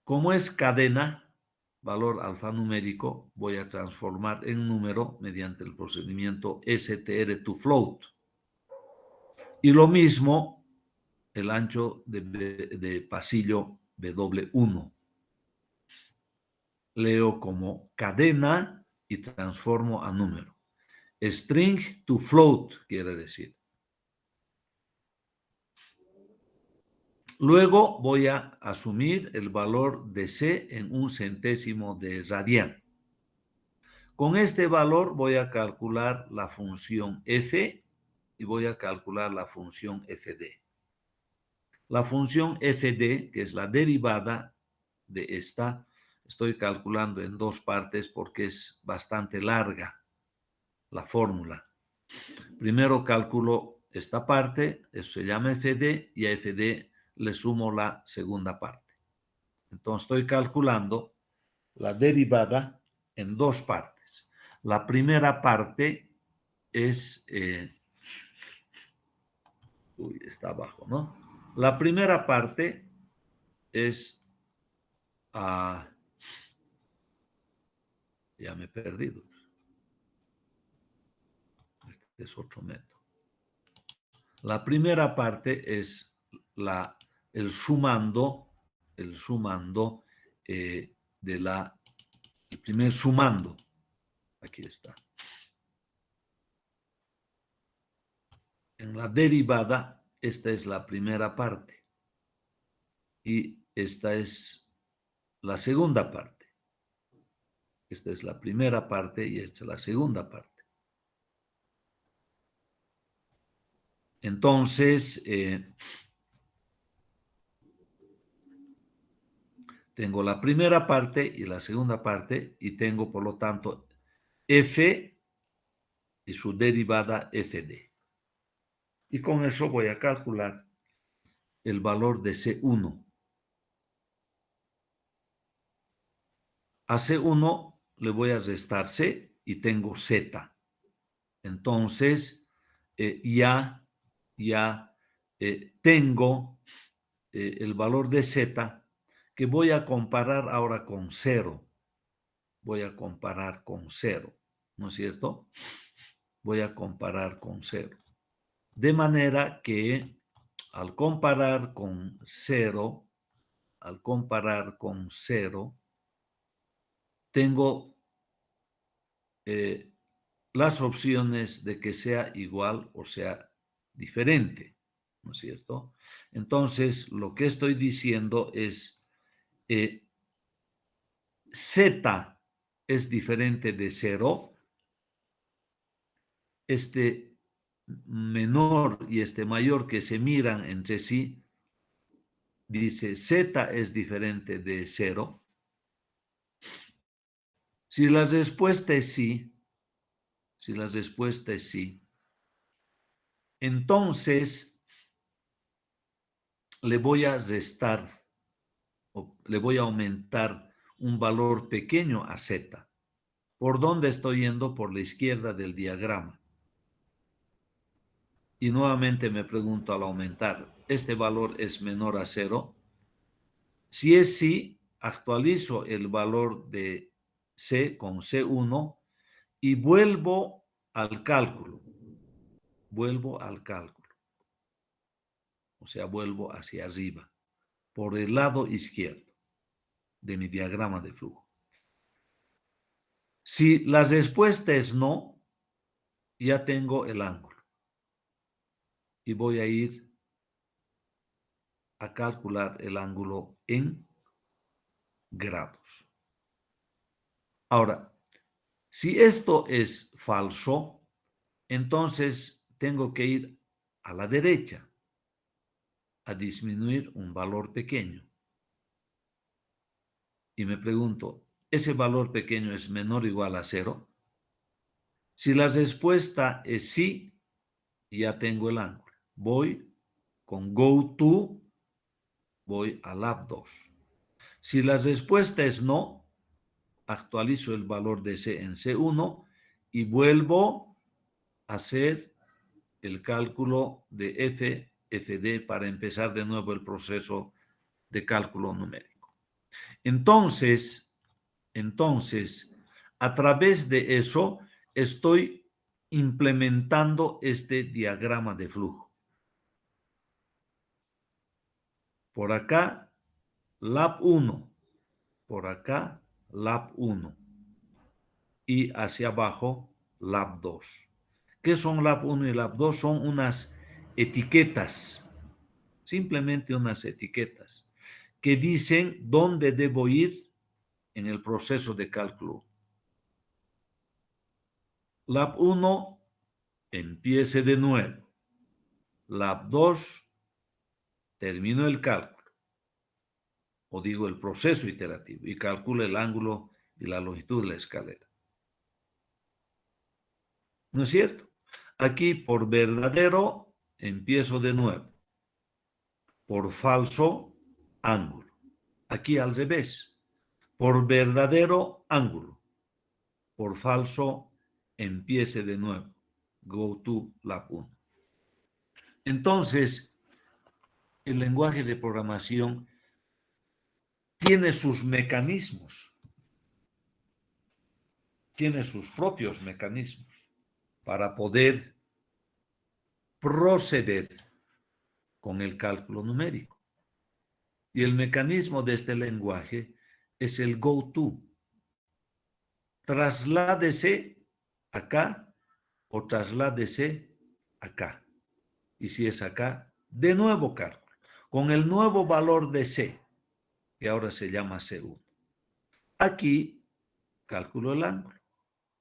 S1: Como es cadena, valor alfanumérico, voy a transformar en número mediante el procedimiento str to float. Y lo mismo el ancho de pasillo W1. Leo como cadena y transformo a número. String to float quiere decir. Luego voy a asumir el valor de C en 1/100 de radián. Con este valor voy a calcular la función f y voy a calcular la función fd. La función fd, que es la derivada de esta, estoy calculando en dos partes porque es bastante larga la fórmula. Primero calculo esta parte, eso se llama fd, y a fd le sumo la segunda parte. Entonces estoy calculando la derivada en dos partes. La primera parte es, está abajo, ¿no? La primera parte es, ya me he perdido. Este es otro método. La primera parte es el sumando el primer sumando. Aquí está. En la derivada, esta es la primera parte y esta es la segunda parte. Esta es la primera parte y esta es la segunda parte. Entonces, tengo la primera parte y la segunda parte y tengo, por lo tanto, f y su derivada fd. Y con eso voy a calcular el valor de C1. A C1 le voy a restar C y tengo Z. Entonces, ya tengo el valor de Z que voy a comparar ahora con 0. Voy a comparar con 0, ¿no es cierto? Voy a comparar con 0. De manera que al comparar con 0, tengo las opciones de que sea igual o sea diferente, ¿no es cierto? Entonces, lo que estoy diciendo es, Z es diferente de 0, este menor y este mayor que se miran entre sí, dice Z es diferente de 0. Si la respuesta es sí, entonces le voy a restar o le voy a aumentar un valor pequeño a Z. ¿Por dónde estoy yendo? Por la izquierda del diagrama. Y nuevamente me pregunto al aumentar, ¿este valor es menor a 0? Si es sí, actualizo el valor de C con C1 y vuelvo al cálculo. O sea, vuelvo hacia arriba, por el lado izquierdo de mi diagrama de flujo. Si la respuesta es no, ya tengo el ángulo. Y voy a ir a calcular el ángulo en grados. Ahora, si esto es falso, entonces tengo que ir a la derecha a disminuir un valor pequeño. Y me pregunto, ¿ese valor pequeño es menor o igual a 0? Si la respuesta es sí, ya tengo el ángulo. Voy con Go To, voy a Lab 2. Si la respuesta es no, actualizo el valor de C en C1 y vuelvo hacer el cálculo de f, fd para empezar de nuevo el proceso de cálculo numérico. Entonces, a través de eso estoy implementando este diagrama de flujo. Por acá, lab 1. Por acá, lab 1. Y hacia abajo, lab 2. ¿Qué son lab 1 y lab 2? Son unas etiquetas, simplemente unas etiquetas, que dicen dónde debo ir en el proceso de cálculo. Lab 1, empiece de nuevo. Lab 2, termino el cálculo, o digo el proceso iterativo, y calculo el ángulo y la longitud de la escalera. ¿No es cierto? Aquí por verdadero empiezo de nuevo. Por falso, ángulo. Aquí al revés. Por verdadero, ángulo. Por falso, empiece de nuevo. Go to lab 1. Entonces, el lenguaje de programación tiene sus mecanismos, tiene sus propios mecanismos para poder proceder con el cálculo numérico. Y el mecanismo de este lenguaje es el go-to. Trasládese acá o trasládese acá. Y si es acá, de nuevo cálculo, con el nuevo valor de C, que ahora se llama C1. Aquí cálculo el ángulo.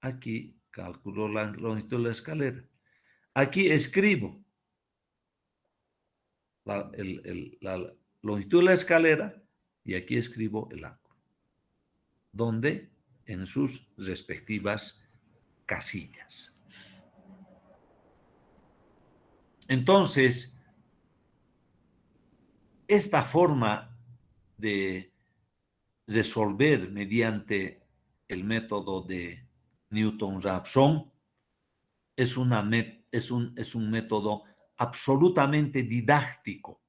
S1: Aquí calculo la longitud de la escalera. Aquí escribo la longitud de la escalera y aquí escribo el ángulo. ¿Dónde? En sus respectivas casillas. Entonces, esta forma de resolver mediante el método de Newton-Raphson es un método absolutamente didáctico.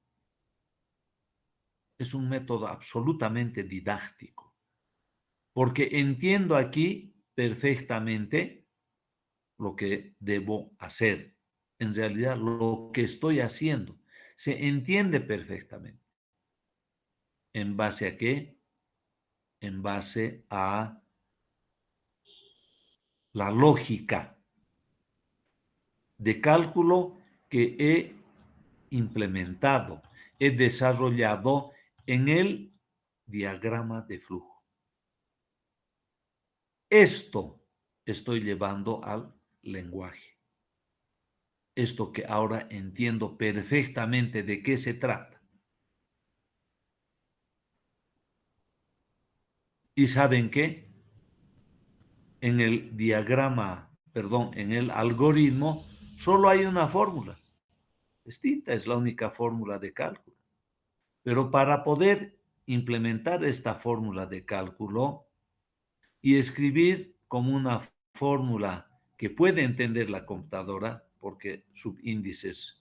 S1: Es un método absolutamente didáctico, porque entiendo aquí perfectamente lo que debo hacer. En realidad, lo que estoy haciendo se entiende perfectamente. ¿En base a qué? En base a la lógica de cálculo que he implementado, he desarrollado en el diagrama de flujo. Esto estoy llevando al lenguaje. Esto que ahora entiendo perfectamente de qué se trata. ¿Y saben qué? En el diagrama, perdón, en el algoritmo, solo hay una fórmula. Distinta es la única fórmula de cálculo. Pero para poder implementar esta fórmula de cálculo y escribir como una fórmula que puede entender la computadora, porque subíndices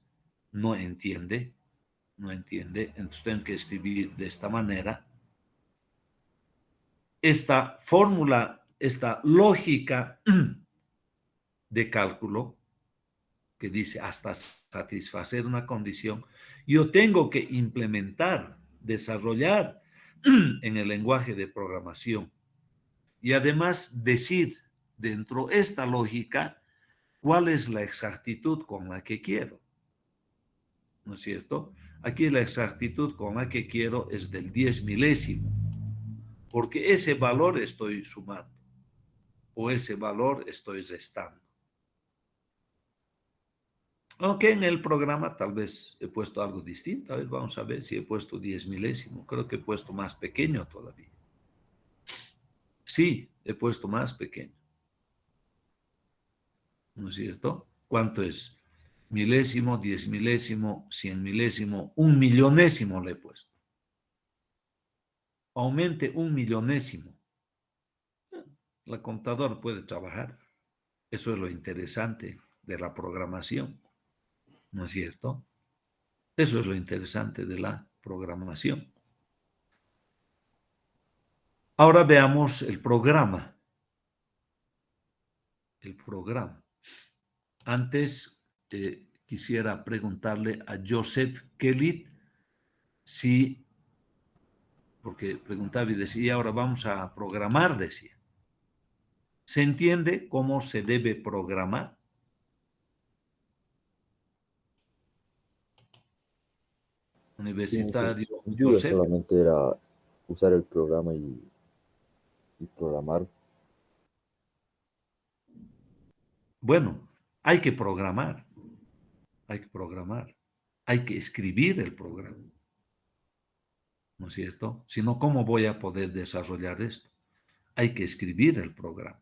S1: no entiende, entonces tengo que escribir de esta manera. Esta fórmula, esta lógica de cálculo, que dice hasta satisfacer una condición, yo tengo que implementar, desarrollar en el lenguaje de programación y además decir dentro de esta lógica cuál es la exactitud con la que quiero. ¿No es cierto? Aquí la exactitud con la que quiero es del 10 milésimo, porque ese valor estoy sumando o ese valor estoy restando. Aunque en el programa tal vez he puesto algo distinto. A ver, vamos a ver si he puesto 10 milésimo. Creo que he puesto más pequeño todavía. Sí, he puesto más pequeño. ¿No es cierto? ¿Cuánto es? Milésimo, 10 milésimo, 100 milésimo, 1 millonésimo le he puesto. Aumente 1 millonésimo. La computadora puede trabajar. Eso es lo interesante de la programación, ¿no es cierto? Eso es lo interesante de la programación. Ahora veamos el programa. El programa. Antes quisiera preguntarle a Joseph Kelly si, porque preguntaba y decía, ahora vamos a programar, decía. ¿Se entiende cómo se debe programar?
S2: Sí, muy
S1: Universitario
S2: sencillo,
S1: Joseph.
S2: solamente era usar el programa y programar.
S1: Bueno, hay que programar, hay que programar, hay que escribir el programa, ¿no es cierto? Si no, ¿cómo voy a poder desarrollar esto? Hay que escribir el programa.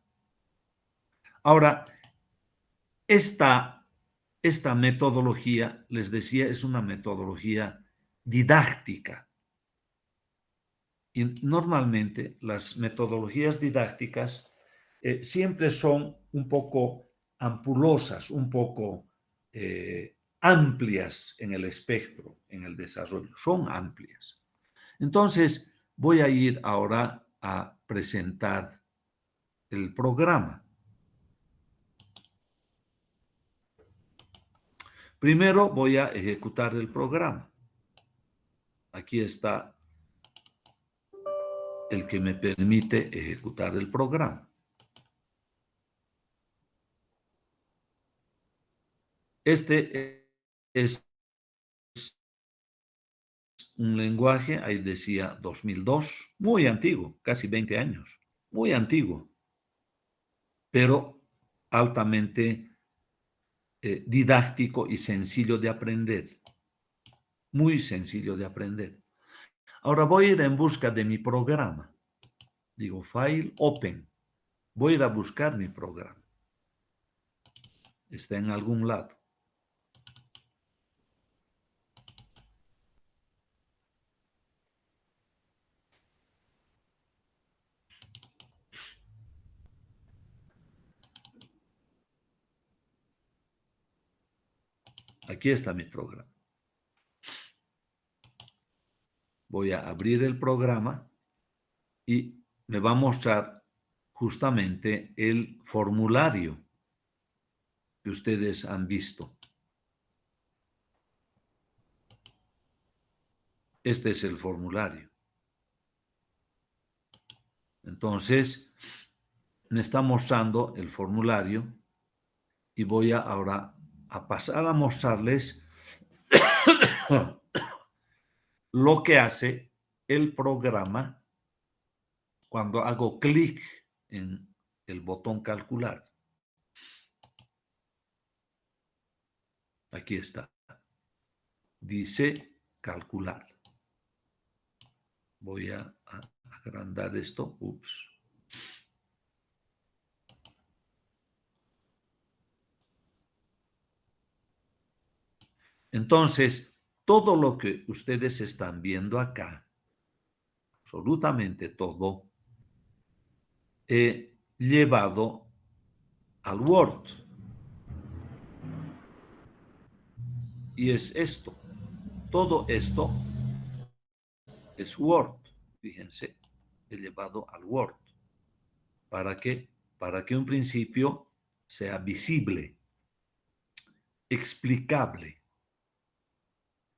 S1: Ahora, esta metodología, les decía, es una metodología didáctica. Y normalmente las metodologías didácticas siempre son un poco ampulosas, un poco amplias en el espectro, en el desarrollo. Son amplias. Entonces, voy a ir ahora a presentar el programa. Primero voy a ejecutar el programa. Aquí está el que me permite ejecutar el programa. Este es un lenguaje, ahí decía 2002, muy antiguo, casi 20 años, muy antiguo, pero altamente didáctico y sencillo de aprender, muy sencillo de aprender. Ahora voy a ir en busca de mi programa. Digo, File, Open. Voy a ir a buscar mi programa. Está en algún lado. Aquí está mi programa. Voy a abrir el programa y me va a mostrar justamente el formulario que ustedes han visto. Este es el formulario. Entonces, me está mostrando el formulario y voy ahora a pasar a mostrarles lo que hace el programa cuando hago clic en el botón calcular. Aquí está. Dice calcular. Voy a agrandar esto. Ups. Entonces, todo lo que ustedes están viendo acá, absolutamente todo, he llevado al Word. Y es esto. Todo esto es Word. Fíjense, he llevado al Word. ¿Para qué? Para que un principio sea visible, explicable,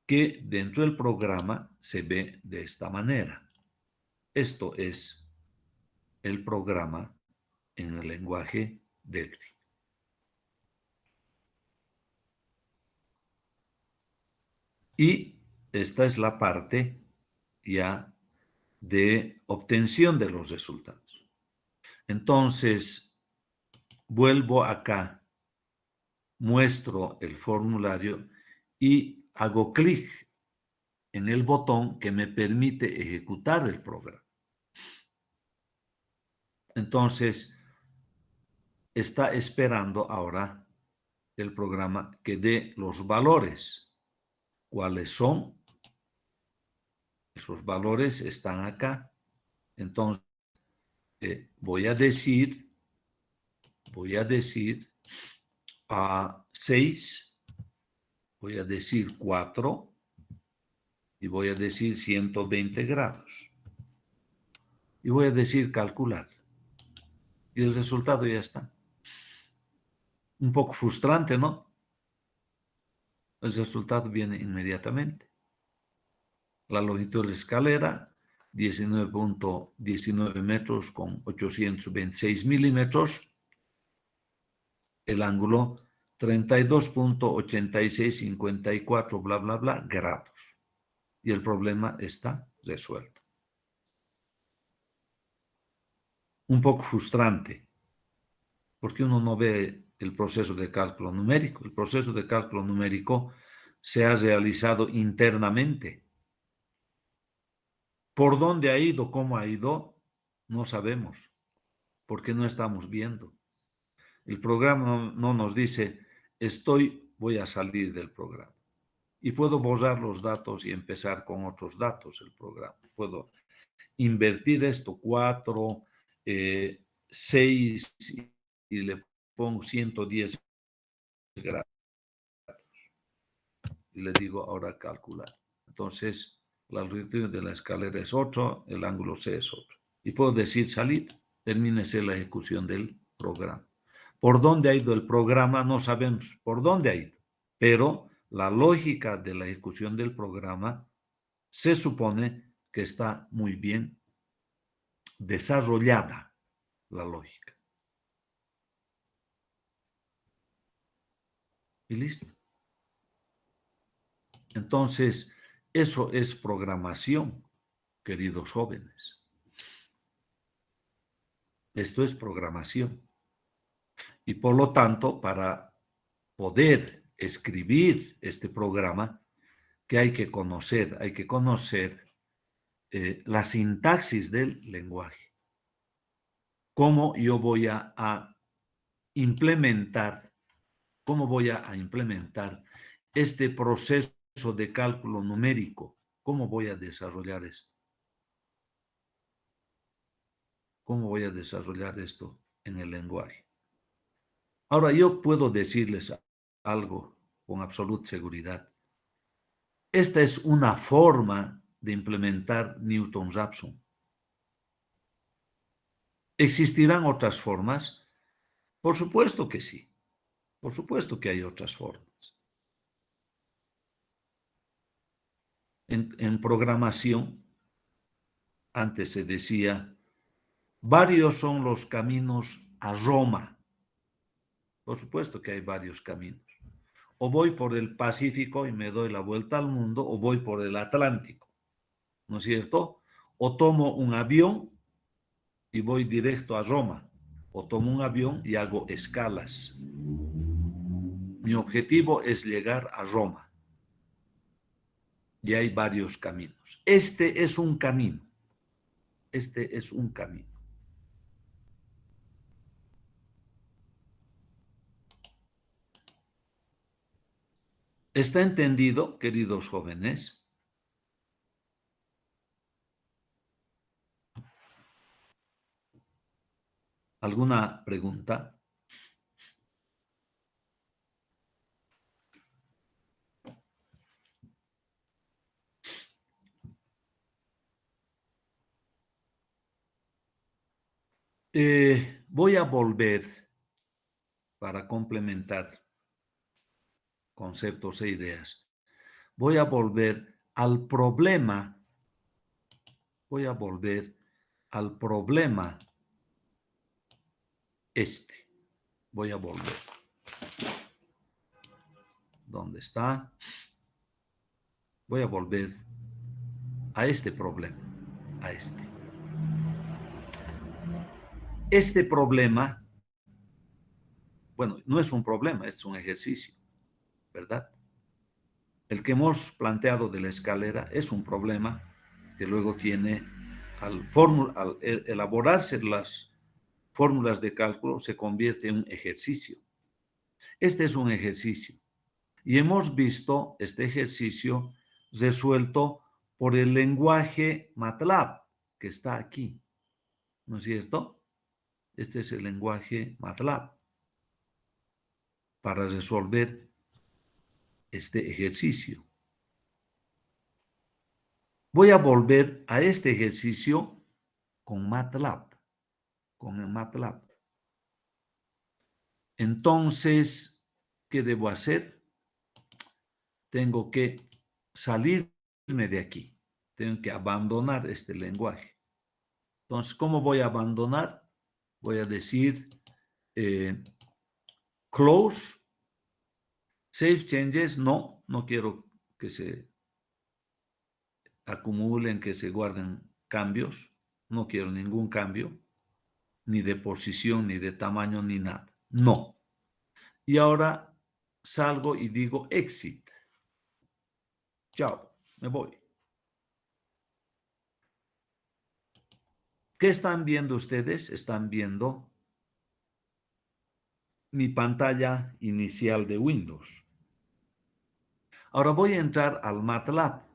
S1: que dentro del programa se ve de esta manera. Esto es el programa en el lenguaje Delphi. Y esta es la parte ya de obtención de los resultados. Entonces, vuelvo acá, muestro el formulario y hago clic en el botón que me permite ejecutar el programa. Entonces, está esperando ahora el programa que dé los valores. ¿Cuáles son? Esos valores están acá. Entonces, voy a decir a 6, voy a decir 4 y voy a decir 120 grados. Y voy a decir calcular. Y el resultado ya está. Un poco frustrante, ¿no? El resultado viene inmediatamente. La longitud de la escalera, 19.19 metros con 826 milímetros. El ángulo, 32.8654, bla, bla, bla, grados. Y el problema está resuelto. Un poco frustrante, porque uno no ve el proceso de cálculo numérico. El proceso de cálculo numérico se ha realizado internamente. ¿Por dónde ha ido? ¿Cómo ha ido? No sabemos, porque no estamos viendo. El programa no nos dice, voy a salir del programa. Y puedo borrar los datos y empezar con otros datos el programa. Puedo invertir esto, 4, 6, y le pongo 110 grados. Y le digo ahora calcular. Entonces, la longitud de la escalera es 8, el ángulo C es 8. Y puedo decir salir, termínese la ejecución del programa. ¿Por dónde ha ido el programa? No sabemos por dónde ha ido, pero la lógica de la ejecución del programa se supone que está muy bien desarrollada, la lógica. Y listo. Entonces, eso es programación, queridos jóvenes. Esto es programación. Y por lo tanto, para poder escribir este programa, que hay que conocer la sintaxis del lenguaje. Cómo yo voy a implementar, este proceso de cálculo numérico. ¿Cómo voy a desarrollar esto? ¿Cómo voy a desarrollar esto en el lenguaje? Ahora, yo puedo decirles algo con absoluta seguridad. Esta es una forma de implementar Newton-Raphson. ¿Existirán otras formas? Por supuesto que sí. Por supuesto que hay otras formas. En programación, antes se decía, varios son los caminos a Roma. Por supuesto que hay varios caminos. O voy por el Pacífico y me doy la vuelta al mundo, o voy por el Atlántico, ¿no es cierto? O tomo un avión y voy directo a Roma, o tomo un avión y hago escalas. Mi objetivo es llegar a Roma. Y hay varios caminos. Este es un camino. Este es un camino. ¿Está entendido, queridos jóvenes? ¿Alguna pregunta? Voy a volver para complementar conceptos e ideas. Voy a volver al problema. Voy a volver al problema este. Voy a volver. ¿Dónde está? Voy a volver a este problema. A este. Este problema, bueno, no es un problema, es un ejercicio, ¿verdad? El que hemos planteado de la escalera es un problema que luego tiene, al elaborarse las fórmulas de cálculo, se convierte en un ejercicio. Este es un ejercicio. Y hemos visto este ejercicio resuelto por el lenguaje MATLAB, que está aquí, ¿no es cierto? Este es el lenguaje MATLAB. para resolver este ejercicio. Voy a volver a este ejercicio con MATLAB, con el MATLAB. Entonces, ¿qué debo hacer? Tengo que salirme de aquí. Tengo que abandonar este lenguaje. Entonces, ¿cómo voy a abandonar? Voy a decir close, save changes. No, no quiero que se acumulen, que se guarden cambios. No quiero ningún cambio, ni de posición, ni de tamaño, ni nada. No. Y ahora salgo y digo exit. Chao, me voy. ¿Qué están viendo ustedes? Están viendo mi pantalla inicial de Windows. Ahora voy a entrar al MATLAB.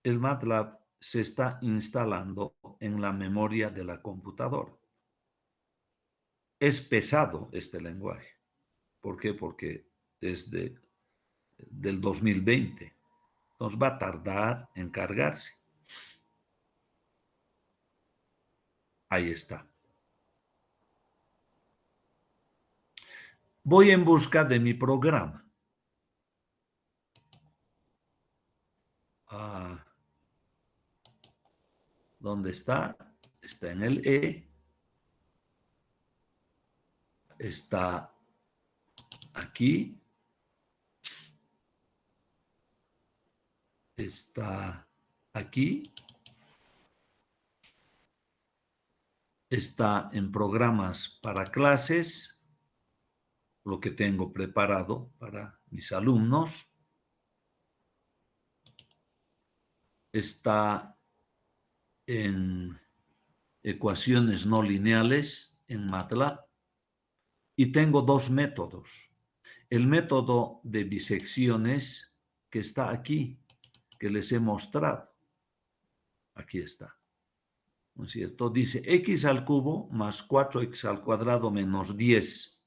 S1: El MATLAB se está instalando en la memoria de la computadora. Es pesado este lenguaje. ¿Por qué? Porque es del 2020. Entonces va a tardar en cargarse. Ahí está. Voy en busca de mi programa. ¿Dónde está? Está en el E. Está aquí. Está aquí. Está en programas para clases, lo que tengo preparado para mis alumnos. Está en ecuaciones no lineales en MATLAB. Y tengo dos métodos. El método de bisecciones que está aquí, que les he mostrado. Aquí está. ¿No es cierto? Dice x al cubo más 4x al cuadrado menos 10.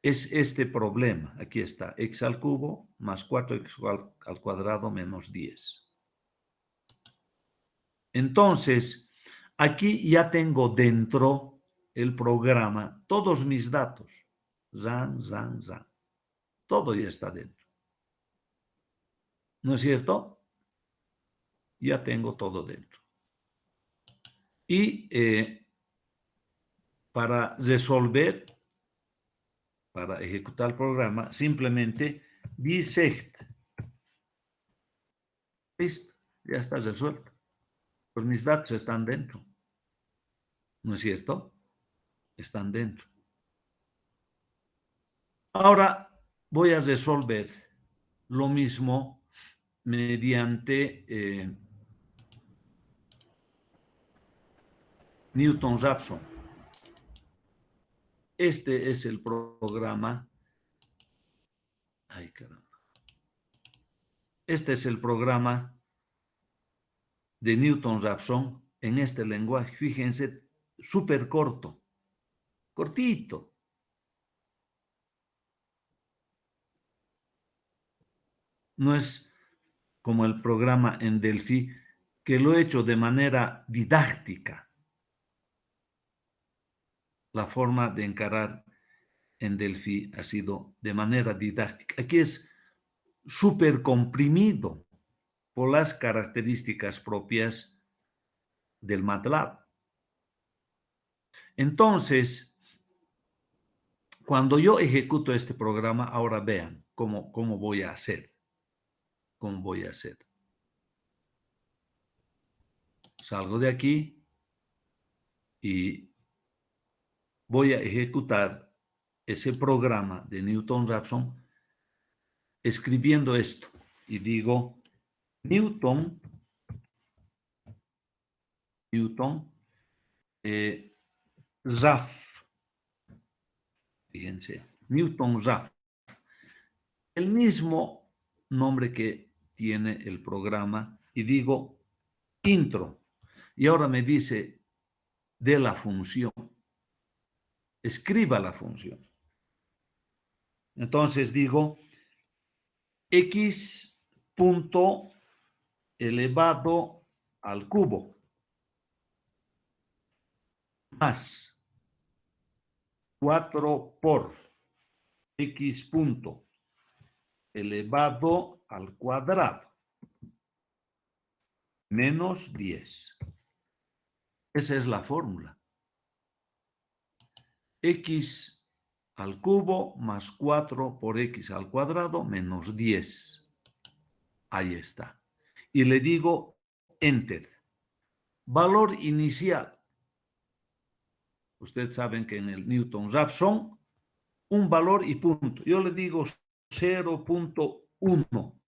S1: Es este problema. Aquí está. X al cubo más 4x al cuadrado menos 10. Entonces, aquí ya tengo dentro el programa todos mis datos. Zan, zan, zan. Todo ya está dentro. ¿No es cierto? Ya tengo todo dentro. Y para resolver, para ejecutar el programa, simplemente bisect. Listo, ya está resuelto. Pues mis datos están dentro. ¿No es cierto? Están dentro. Ahora voy a resolver lo mismo mediante Newton-Raphson. Este es el programa. Ay, caramba. Este es el programa de Newton-Raphson en este lenguaje. Fíjense, súper corto, cortito. No es como el programa en Delphi, que lo he hecho de manera didáctica. La forma de encarar en Delphi ha sido de manera didáctica. Aquí es súper comprimido por las características propias del MATLAB. Entonces, cuando yo ejecuto este programa, ahora vean cómo voy a hacer. ¿Cómo voy a hacer? Salgo de aquí y voy a ejecutar ese programa de Newton-Raphson escribiendo esto. Y digo, Newton Newton Raphs. Fíjense, Newton Raphs. El mismo nombre que tiene el programa y digo intro. Y ahora me dice de la función. Escriba la función. Entonces digo x punto elevado al cubo más 4 por x punto elevado al cuadrado menos 10. Esa es la fórmula. X al cubo más 4 por x al cuadrado menos 10. Ahí está. Y le digo enter. Valor inicial. Ustedes saben que en el Newton Raphs son un valor y punto. Yo le digo 0.1.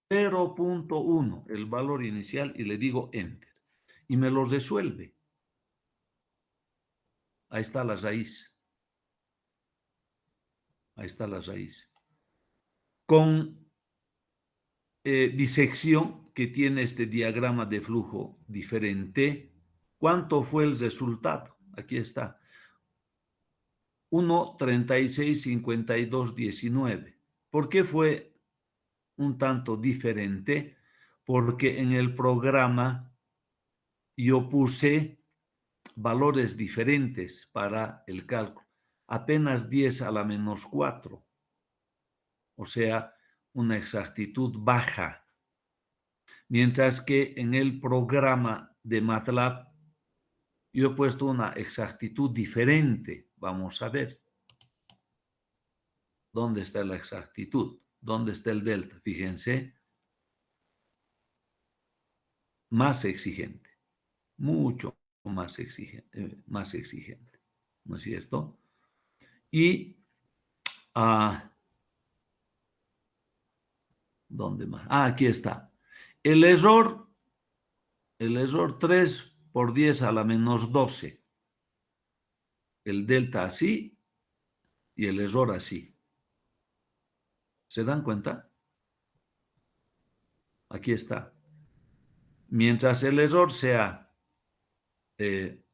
S1: 0.1 el valor inicial y le digo enter. Y me lo resuelve. Ahí está la raíz. Ahí está la raíz. Con disección que tiene este diagrama de flujo diferente, ¿cuánto fue el resultado? Aquí está. 1,365219. ¿Por qué fue un tanto diferente? Porque en el programa yo puse valores diferentes para el cálculo. Apenas 10 a la menos 4. O sea, una exactitud baja. Mientras que en el programa de MATLAB yo he puesto una exactitud diferente. Vamos a ver. ¿Dónde está la exactitud? ¿Dónde está el delta? Fíjense. Más exigente. Mucho más exigente. ¿No es cierto? Y ¿dónde más? Aquí está. El error 3 por 10 a la menos 12. El delta así y el error así. ¿Se dan cuenta? Aquí está. Mientras el error sea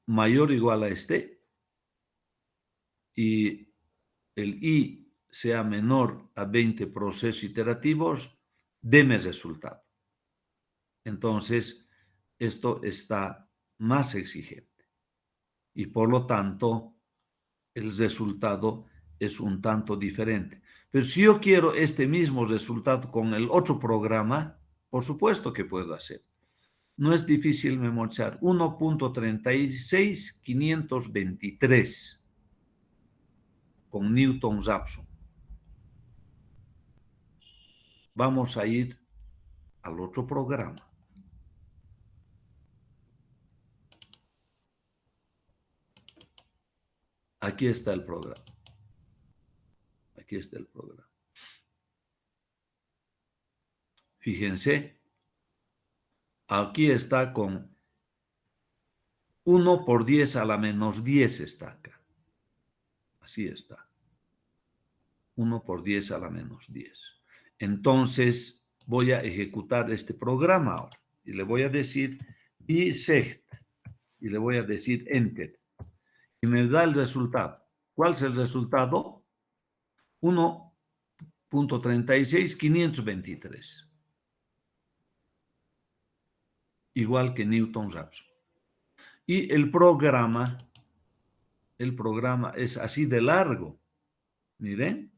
S1: mayor o igual a este y el i sea menor a 20 procesos iterativos, deme resultado. Entonces, esto está más exigente y por lo tanto el resultado es un tanto diferente. Pero si yo quiero este mismo resultado con el otro programa, por supuesto que puedo hacer. No es difícil memorizar. 1.36523 con Newton Raphs. Vamos a ir al otro programa. Aquí está el programa. Aquí está el programa. Fíjense. Aquí está con 1 por 10 a la menos 10 está acá. Así está. 1 por 10 a la menos 10. Entonces voy a ejecutar este programa ahora. Y le voy a decir bisect. Y le voy a decir enter. Y me da el resultado. ¿Cuál es el resultado? 1.36523. Igual que Newton Raphs. Y el programa es así de largo. Miren.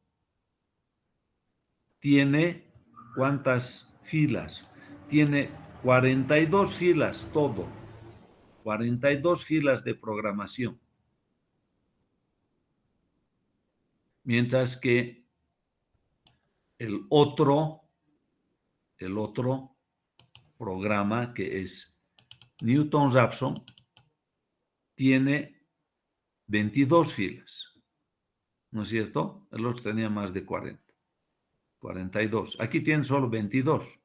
S1: Tiene ¿cuántas filas? Tiene 42 filas todo. 42 filas de programación. Mientras que el otro programa, que es Newton Raphs, tiene 22 filas. ¿No es cierto? El otro tenía más de 40. 42. Aquí tienen solo 22.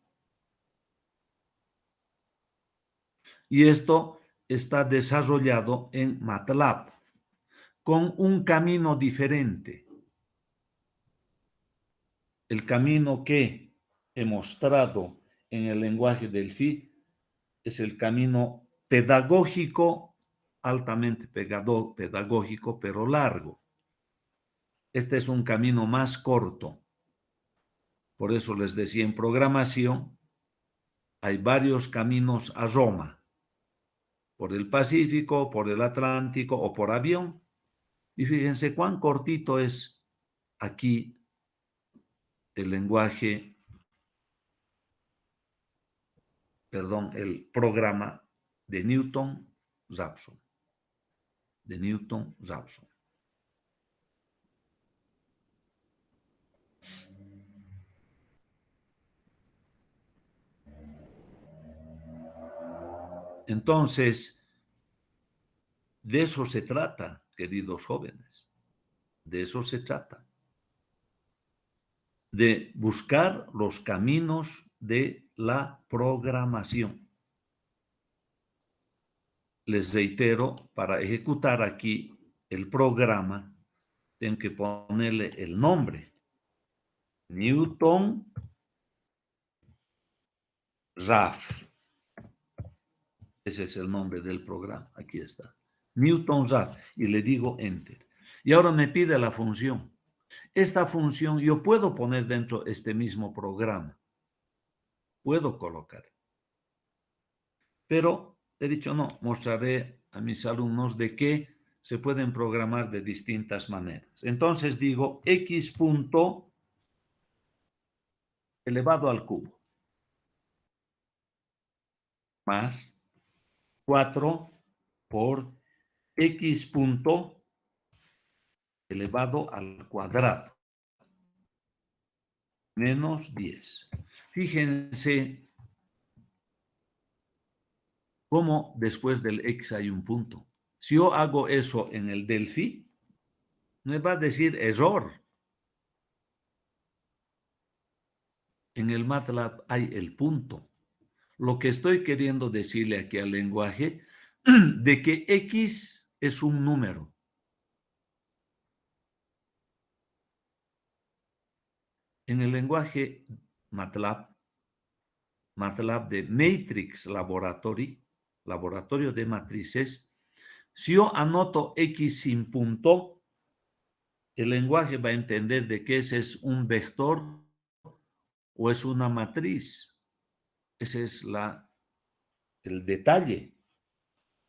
S1: Y esto está desarrollado en MATLAB con un camino diferente. El camino que he mostrado en el lenguaje del Phi es el camino pedagógico, altamente pedagógico, pero largo. Este es un camino más corto. Por eso les decía, en programación hay varios caminos a Roma, por el Pacífico, por el Atlántico o por avión. Y fíjense cuán cortito es aquí el lenguaje, perdón, el programa de Newton-Raphson. De Newton-Raphson. Entonces, de eso se trata, queridos jóvenes. De eso se trata. De buscar los caminos de la programación. Les reitero, para ejecutar aquí el programa, tengo que ponerle el nombre. Newton Raphson. Ese es el nombre del programa. Aquí está. Newton Raphson. Y le digo Enter. Y ahora me pide la función. Esta función yo puedo poner dentro de este mismo programa. Puedo colocar. Pero he dicho no, mostraré a mis alumnos de que se pueden programar de distintas maneras. Entonces digo x punto elevado al cubo más 4 por x punto elevado al cuadrado menos 10. Fíjense cómo después del x hay un punto. Si yo hago eso en el Delphi, me va a decir error. En el MATLAB hay el punto. Lo que estoy queriendo decirle aquí al lenguaje, de que x es un número. En el lenguaje MATLAB de Matrix Laboratory, laboratorio de matrices, si yo anoto x sin punto, el lenguaje va a entender de que ese es un vector o es una matriz. Ese es el detalle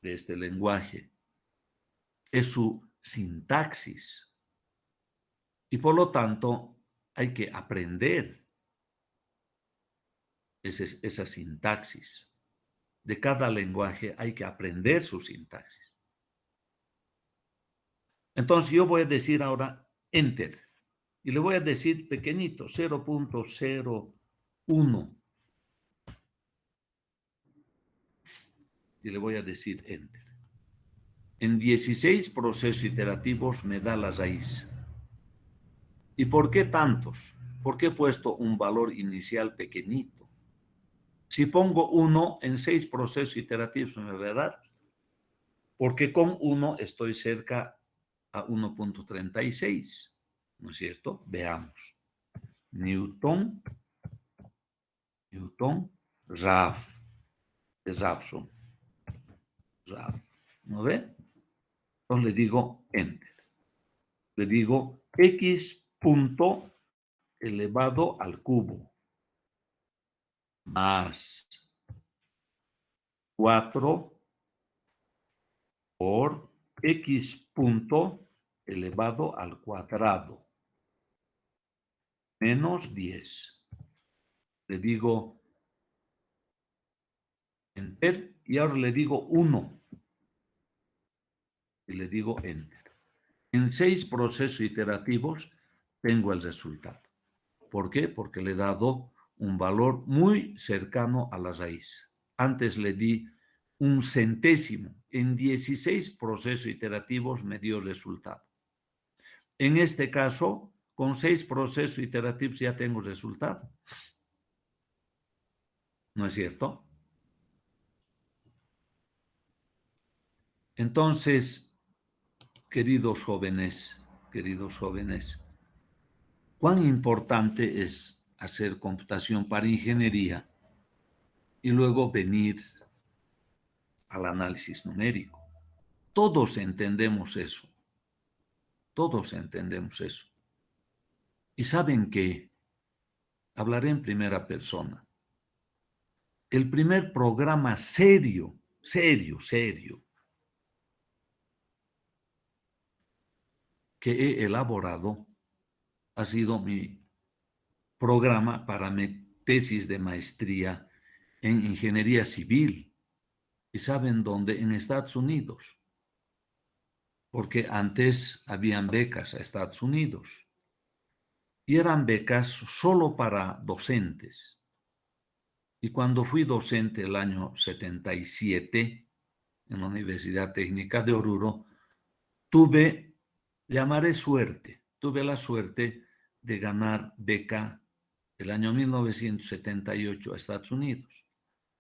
S1: de este lenguaje. Es su sintaxis. Y por lo tanto, hay que aprender esa sintaxis. De cada lenguaje hay que aprender su sintaxis. Entonces yo voy a decir ahora Enter. Y le voy a decir pequeñito, 0.01. Y le voy a decir Enter. En 16 procesos iterativos me da la raíz. ¿Y por qué tantos? ¿Por qué he puesto un valor inicial pequeñito? Si pongo 1 en 6 procesos iterativos me va a dar, porque con 1 estoy cerca a 1.36, ¿no es cierto? Veamos. Newton, Raphson. ¿No ve? Entonces le digo Enter. Le digo x punto elevado al cubo más 4 por x punto elevado al cuadrado menos 10. Le digo Enter y ahora le digo 1 y le digo Enter. En 6 procesos iterativos tengo el resultado. ¿Por qué? Porque le he dado un valor muy cercano a la raíz. Antes le di un centésimo. En 16 procesos iterativos me dio resultado. En este caso, con 6 procesos iterativos ya tengo resultado. ¿No es cierto? Entonces, queridos jóvenes, cuán importante es hacer computación para ingeniería y luego venir al análisis numérico. Todos entendemos eso. Todos entendemos eso. Y saben que hablaré en primera persona. El primer programa serio que he elaborado ha sido mi programa para mi tesis de maestría en ingeniería civil. ¿Y saben dónde? En Estados Unidos. Porque antes habían becas a Estados Unidos. Y eran becas solo para docentes. Y cuando fui docente el año 77 en la Universidad Técnica de Oruro, tuve la suerte de ganar beca el año 1978 a Estados Unidos.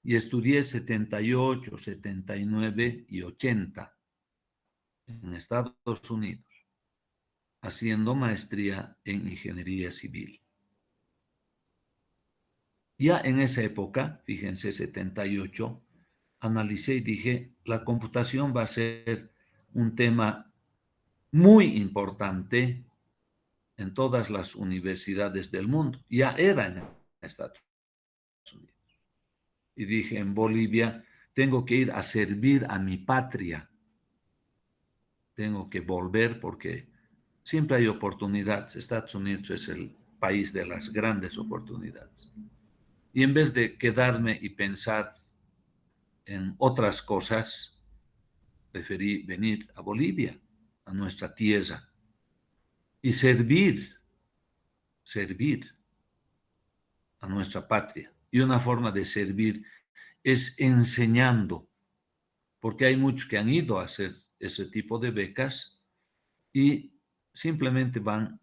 S1: Y estudié 78, 79 y 80 en Estados Unidos, haciendo maestría en ingeniería civil. Ya en esa época, fíjense, 78, analicé y dije, la computación va a ser un tema muy importante en todas las universidades del mundo. Ya era en Estados Unidos. Y dije, en Bolivia tengo que ir a servir a mi patria. Tengo que volver porque siempre hay oportunidades. Estados Unidos es el país de las grandes oportunidades. Y en vez de quedarme y pensar en otras cosas, preferí venir a Bolivia, a nuestra tierra, y servir a nuestra patria. Y una forma de servir es enseñando, porque hay muchos que han ido a hacer ese tipo de becas y simplemente van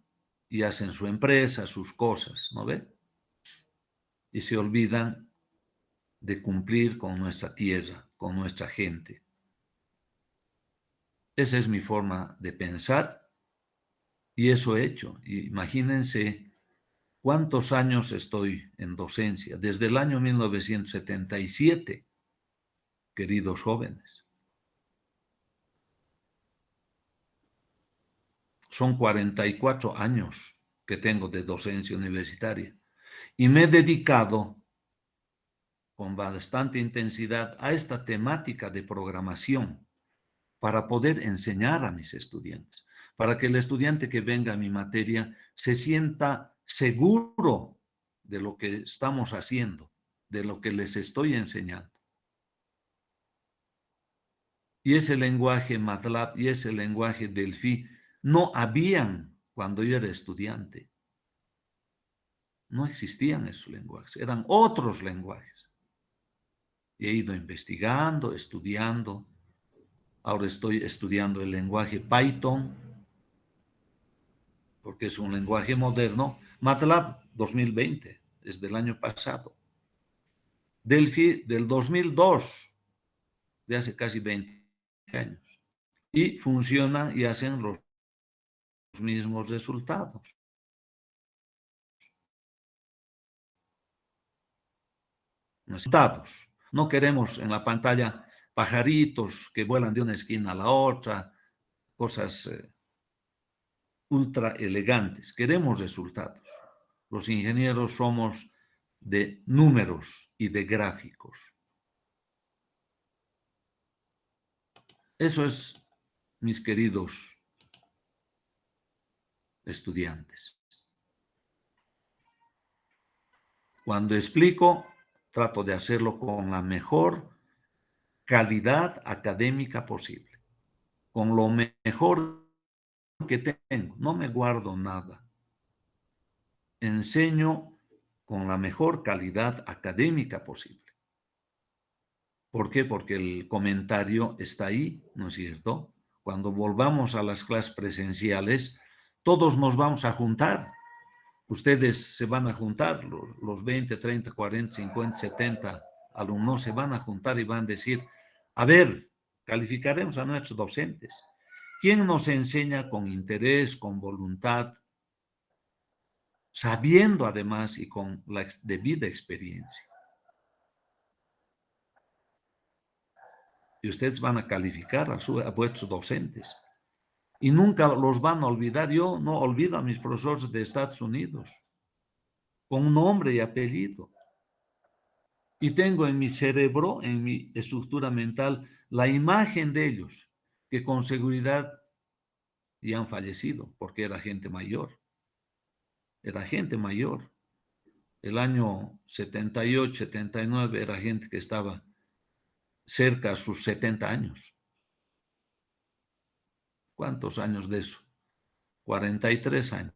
S1: y hacen su empresa, sus cosas, ¿no ve? Y se olvidan de cumplir con nuestra tierra, con nuestra gente. Esa es mi forma de pensar y eso he hecho. Imagínense cuántos años estoy en docencia, desde el año 1977, queridos jóvenes. Son 44 años que tengo de docencia universitaria y me he dedicado con bastante intensidad a esta temática de programación para poder enseñar a mis estudiantes, para que el estudiante que venga a mi materia se sienta seguro de lo que estamos haciendo, de lo que les estoy enseñando. Y ese lenguaje MATLAB y ese lenguaje Delphi no habían cuando yo era estudiante. No existían esos lenguajes, eran otros lenguajes. Y he ido investigando, estudiando. Ahora estoy estudiando el lenguaje Python, porque es un lenguaje moderno. MATLAB 2020, es del año pasado. Delphi del 2002, de hace casi 20 años. Y funciona y hacen los mismos resultados. Resultados. No queremos en la pantalla pajaritos que vuelan de una esquina a la otra, cosas ultra elegantes. Queremos resultados. Los ingenieros somos de números y de gráficos. Eso es, mis queridos estudiantes. Cuando explico, trato de hacerlo con la mejor calidad académica posible, con lo mejor que tengo. No me guardo nada. Enseño con la mejor calidad académica posible. ¿Por qué? Porque el comentario está ahí, ¿no es cierto? Cuando volvamos a las clases presenciales, todos nos vamos a juntar. Ustedes se van a juntar, los 20, 30, 40, 50, 70 alumnos se van a juntar y van a decir, a ver, Calificaremos a nuestros docentes. ¿Quién nos enseña con interés, con voluntad, sabiendo además y con la debida experiencia? Y ustedes van a calificar a vuestros docentes. Y nunca los van a olvidar. Yo no olvido a mis profesores de Estados Unidos, con nombre y apellido. Y tengo en mi cerebro, en mi estructura mental, la imagen de ellos, que con seguridad ya han fallecido, porque era gente mayor. Era gente mayor. El año 78, 79 era gente que estaba cerca a sus 70 años. ¿Cuántos años de eso? 43 años.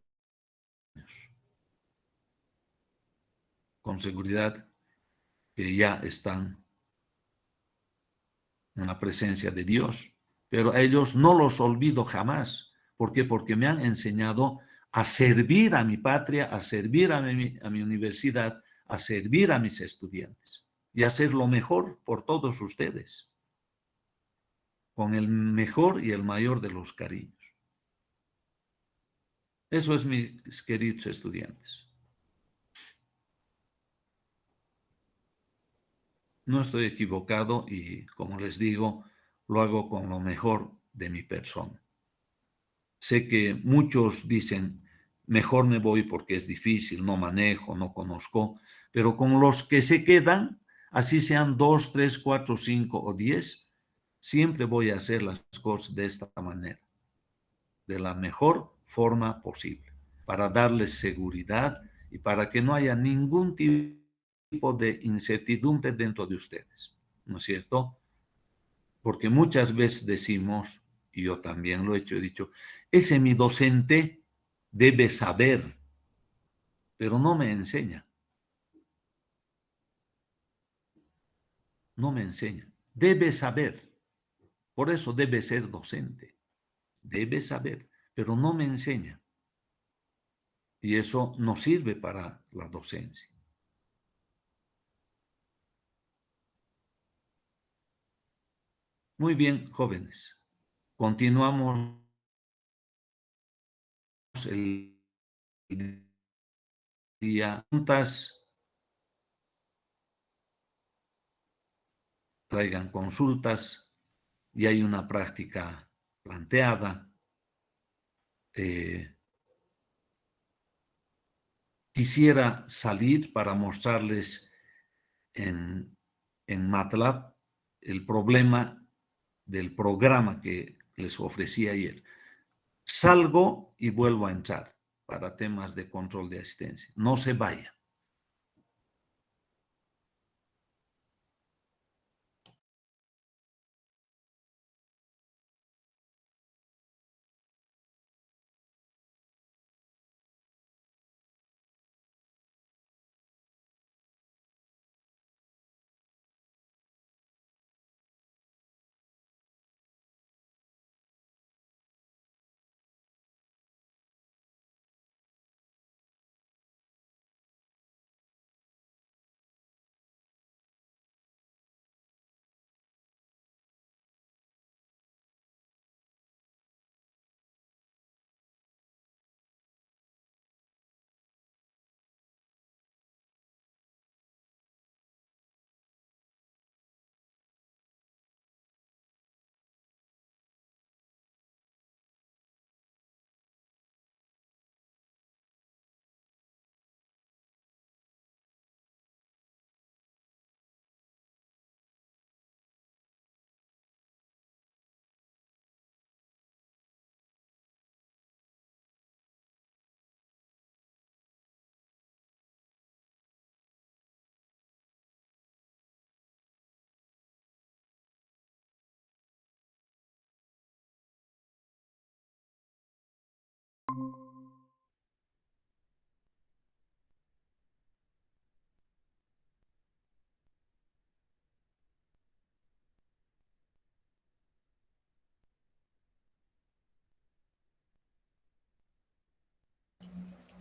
S1: Con seguridad que ya están en la presencia de Dios. Pero a ellos no los olvido jamás. ¿Por qué? Porque me han enseñado a servir a mi patria, a servir a mi universidad, a servir a mis estudiantes y a hacer lo mejor por todos ustedes, con el mejor y el mayor de los cariños. Eso es, mis queridos estudiantes. No estoy equivocado y, como les digo, lo hago con lo mejor de mi persona. Sé que muchos dicen, mejor me voy porque es difícil, no manejo, no conozco, pero con los que se quedan, así sean 2, 3, 4, 5 o 10, siempre voy a hacer las cosas de esta manera, de la mejor forma posible, para darles seguridad y para que no haya ningún tipo de incertidumbre dentro de ustedes, ¿no es cierto? Porque muchas veces decimos, y yo también lo he hecho, he dicho, ese mi docente debe saber, pero no me enseña. No me enseña. Debe saber. Por eso debe ser docente. Debe saber, pero no me enseña. Y eso no sirve para la docencia. Muy bien, jóvenes. Continuamos el día juntas. Traigan consultas y hay una práctica planteada. Quisiera salir para mostrarles en MATLAB el problema del programa que les ofrecí ayer. Salgo y vuelvo a entrar para temas de control de asistencia. No se vaya.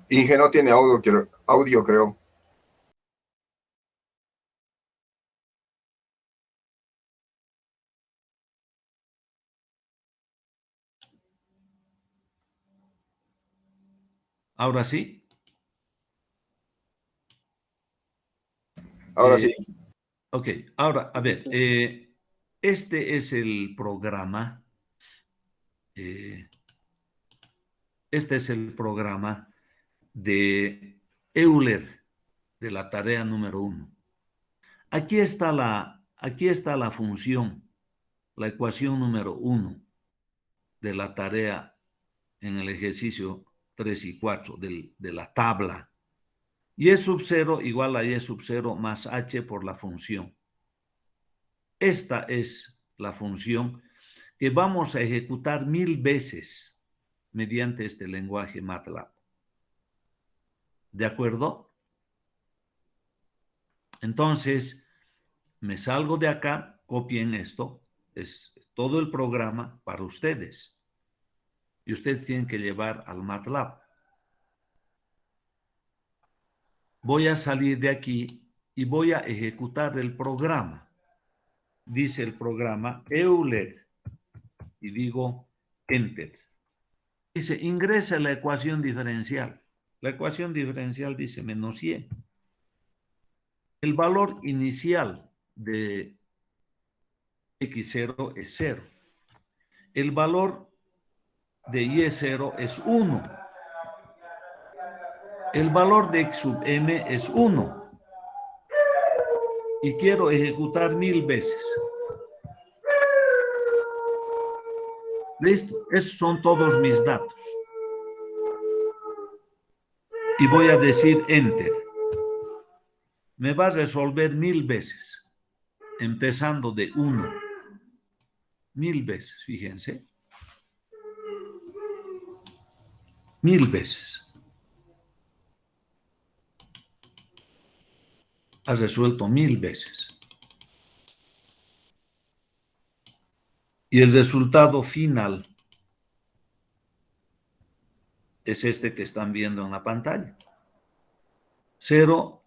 S3: Inge no tiene audio, creo.
S1: ¿Ahora sí?
S3: Ahora sí.
S1: Ok, ahora, a ver, este es el programa, eh, este es el programa de Euler, de la tarea número 1. Aquí está la función, la ecuación número 1 de la tarea en el ejercicio 3 y 4 de la tabla. Y sub 0 igual a y sub 0 más h por la función. Esta es la función que vamos a ejecutar 1000 veces mediante este lenguaje MATLAB. ¿De acuerdo? Entonces, me salgo de acá, copien esto, es todo el programa para ustedes. Y ustedes tienen que llevar al MATLAB. Voy a salir de aquí y voy a ejecutar el programa. Dice el programa Euler y digo Enter. Dice, ingresa la ecuación diferencial. La ecuación diferencial dice menos y. El valor inicial de x0 es 0. El valor de y0 es 1. El valor de x sub m es 1. Y quiero ejecutar 1000 veces. ¿Listo? Esos son todos mis datos. Y voy a decir Enter. Me va a resolver 1000 veces, empezando de 1. 1000 veces, fíjense. 1000 veces. Ha resuelto 1000 veces. Y el resultado final es este que están viendo en la pantalla. 0,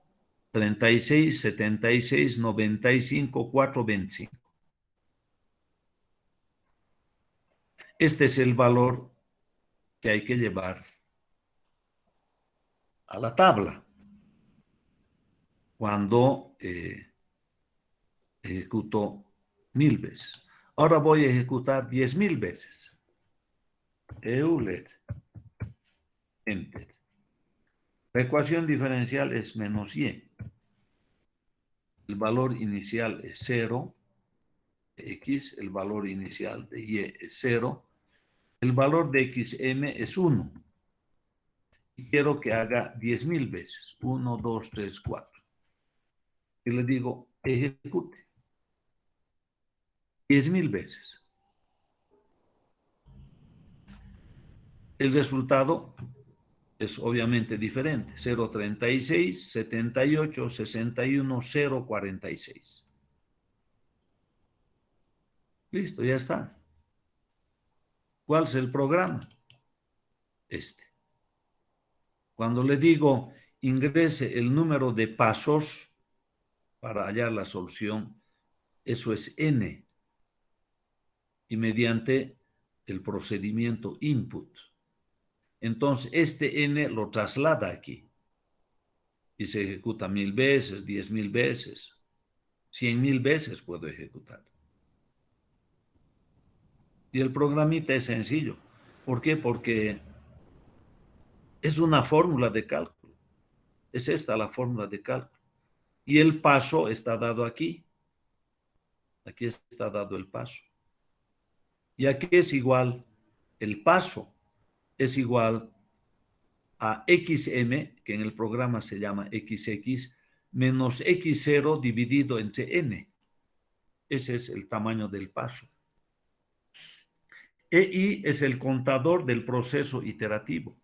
S1: 36, 76, 95, 4, 25. Este es el valor que hay que llevar a la tabla cuando ejecuto 1000 veces. Ahora voy a ejecutar 10.000 veces. Euler. Enter. La ecuación diferencial es menos y. El valor inicial es 0. X, el valor inicial de y es 0. El valor de xm es 1. Y quiero que haga 10.000 veces. 1, 2, 3, 4. Y le digo, ejecute. 10.000 veces. El resultado es obviamente diferente. 0,36, 78, 61, 0,46. Listo, ya está. ¿Cuál es el programa? Este. Cuando le digo ingrese el número de pasos para hallar la solución, eso es n. Y mediante el procedimiento input. Entonces, este n lo traslada aquí. Y se ejecuta 1000 veces, 10.000 veces, 100.000 veces puedo ejecutar. Y el programita es sencillo. ¿Por qué? Porque es una fórmula de cálculo. Es esta la fórmula de cálculo. Y el paso está dado aquí. Aquí está dado el paso. Y aquí es igual, el paso es igual a xm, que en el programa se llama xx, menos x0 dividido entre n. Ese es el tamaño del paso. EI es el contador del proceso iterativo.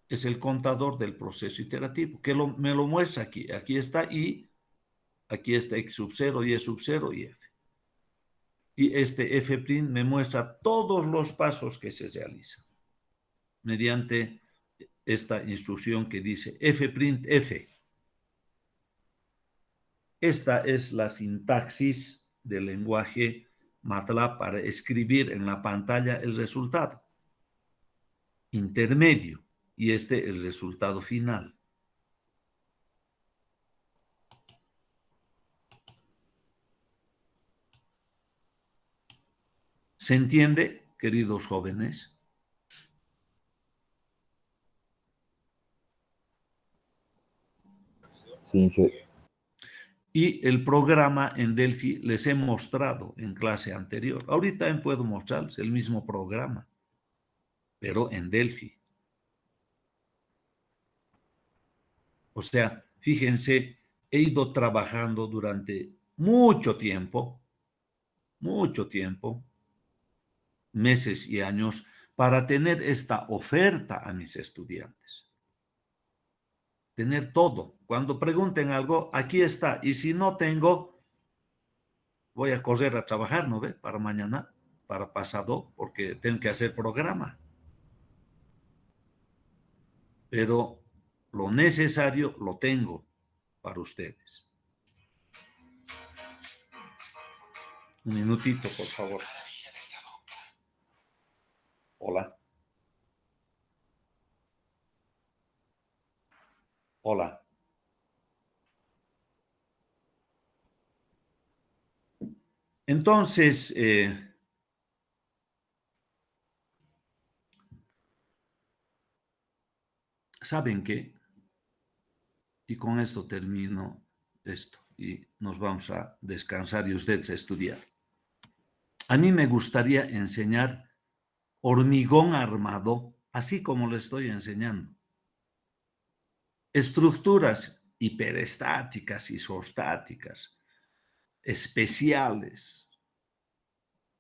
S1: Es el contador del proceso iterativo, que me lo muestra aquí. Aquí está I, aquí está x sub 0, y sub 0 y f. Y este f' me muestra todos los pasos que se realizan mediante esta instrucción que dice f'F. Esta es la sintaxis del lenguaje MATLAB para escribir en la pantalla el resultado. intermedio y este el resultado final. ¿Se entiende, queridos jóvenes?
S2: Sí, Inge.
S1: Y el programa en Delphi les he mostrado en clase anterior. Ahorita también puedo mostrarles el mismo programa, pero en Delphi. O sea, fíjense, he ido trabajando durante mucho tiempo, meses y años, para tener esta oferta a mis estudiantes. Tener todo. Cuando pregunten algo, aquí está. Y si no tengo, voy a correr a trabajar, ¿no ve? Para mañana, para pasado, porque tengo que hacer programa. Pero lo necesario lo tengo para ustedes. Un minutito, por favor. Hola. Hola. Entonces, ¿saben qué? Y con esto termino esto y nos vamos a descansar y ustedes a estudiar. A mí me gustaría enseñar hormigón armado, así como lo estoy enseñando. Estructuras hiperestáticas, isostáticas, especiales,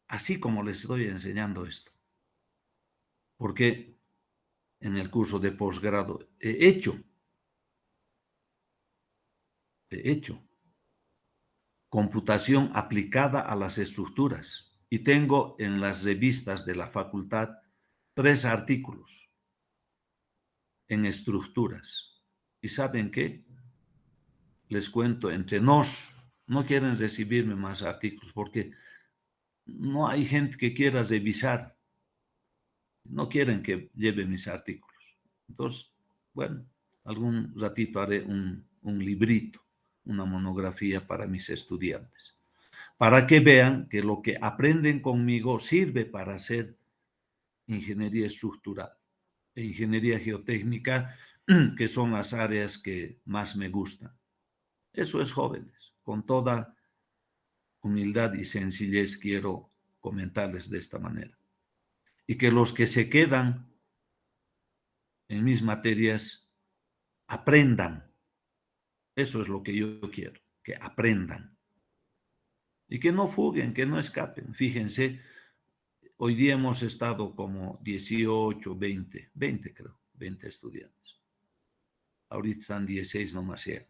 S1: así como les estoy enseñando esto. Porque en el curso de posgrado he hecho computación aplicada a las estructuras y tengo en las revistas de la facultad 3 artículos en estructuras. ¿Y saben qué? Les cuento, entre nos, no quieren recibirme más artículos porque no hay gente que quiera revisar. No quieren que lleve mis artículos. Entonces, bueno, algún ratito haré un librito, una monografía para mis estudiantes, para que vean que lo que aprenden conmigo sirve para hacer ingeniería estructural e ingeniería geotécnica, que son las áreas que más me gustan. Eso es, jóvenes, con toda humildad y sencillez quiero comentarles de esta manera. Y que los que se quedan en mis materias aprendan. Eso es lo que yo quiero, que aprendan. Y que no fuguen, que no escapen. Fíjense, hoy día hemos estado como 18, 20 creo, 20 estudiantes. Ahorita están 16 nomás ya.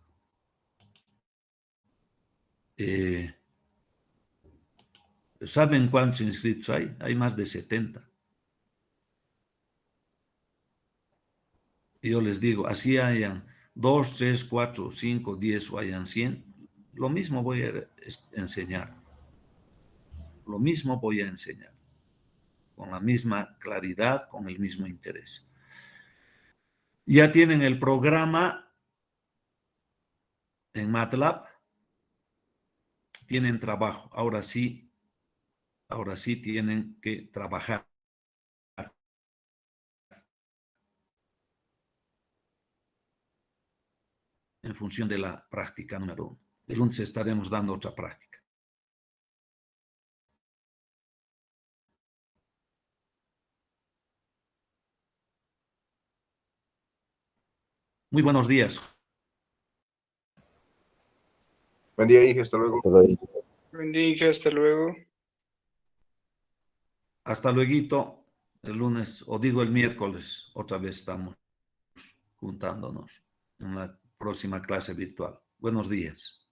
S1: ¿Saben cuántos inscritos hay? Hay más de 70. Y yo les digo, así hayan 2, 3, 4, 5, 10 o hayan 100, lo mismo voy a enseñar. Lo mismo voy a enseñar. Con la misma claridad, con el mismo interés. Ya tienen el programa en MATLAB, tienen trabajo. Ahora sí tienen que trabajar. En función de la práctica número 1. El lunes estaremos dando otra práctica. Muy buenos días.
S3: Buen día, Inge, hasta luego.
S2: Hasta luego.
S4: Buen día, hasta luego.
S1: Hasta luego. El lunes, o digo el miércoles, otra vez estamos juntándonos en la próxima clase virtual. Buenos días.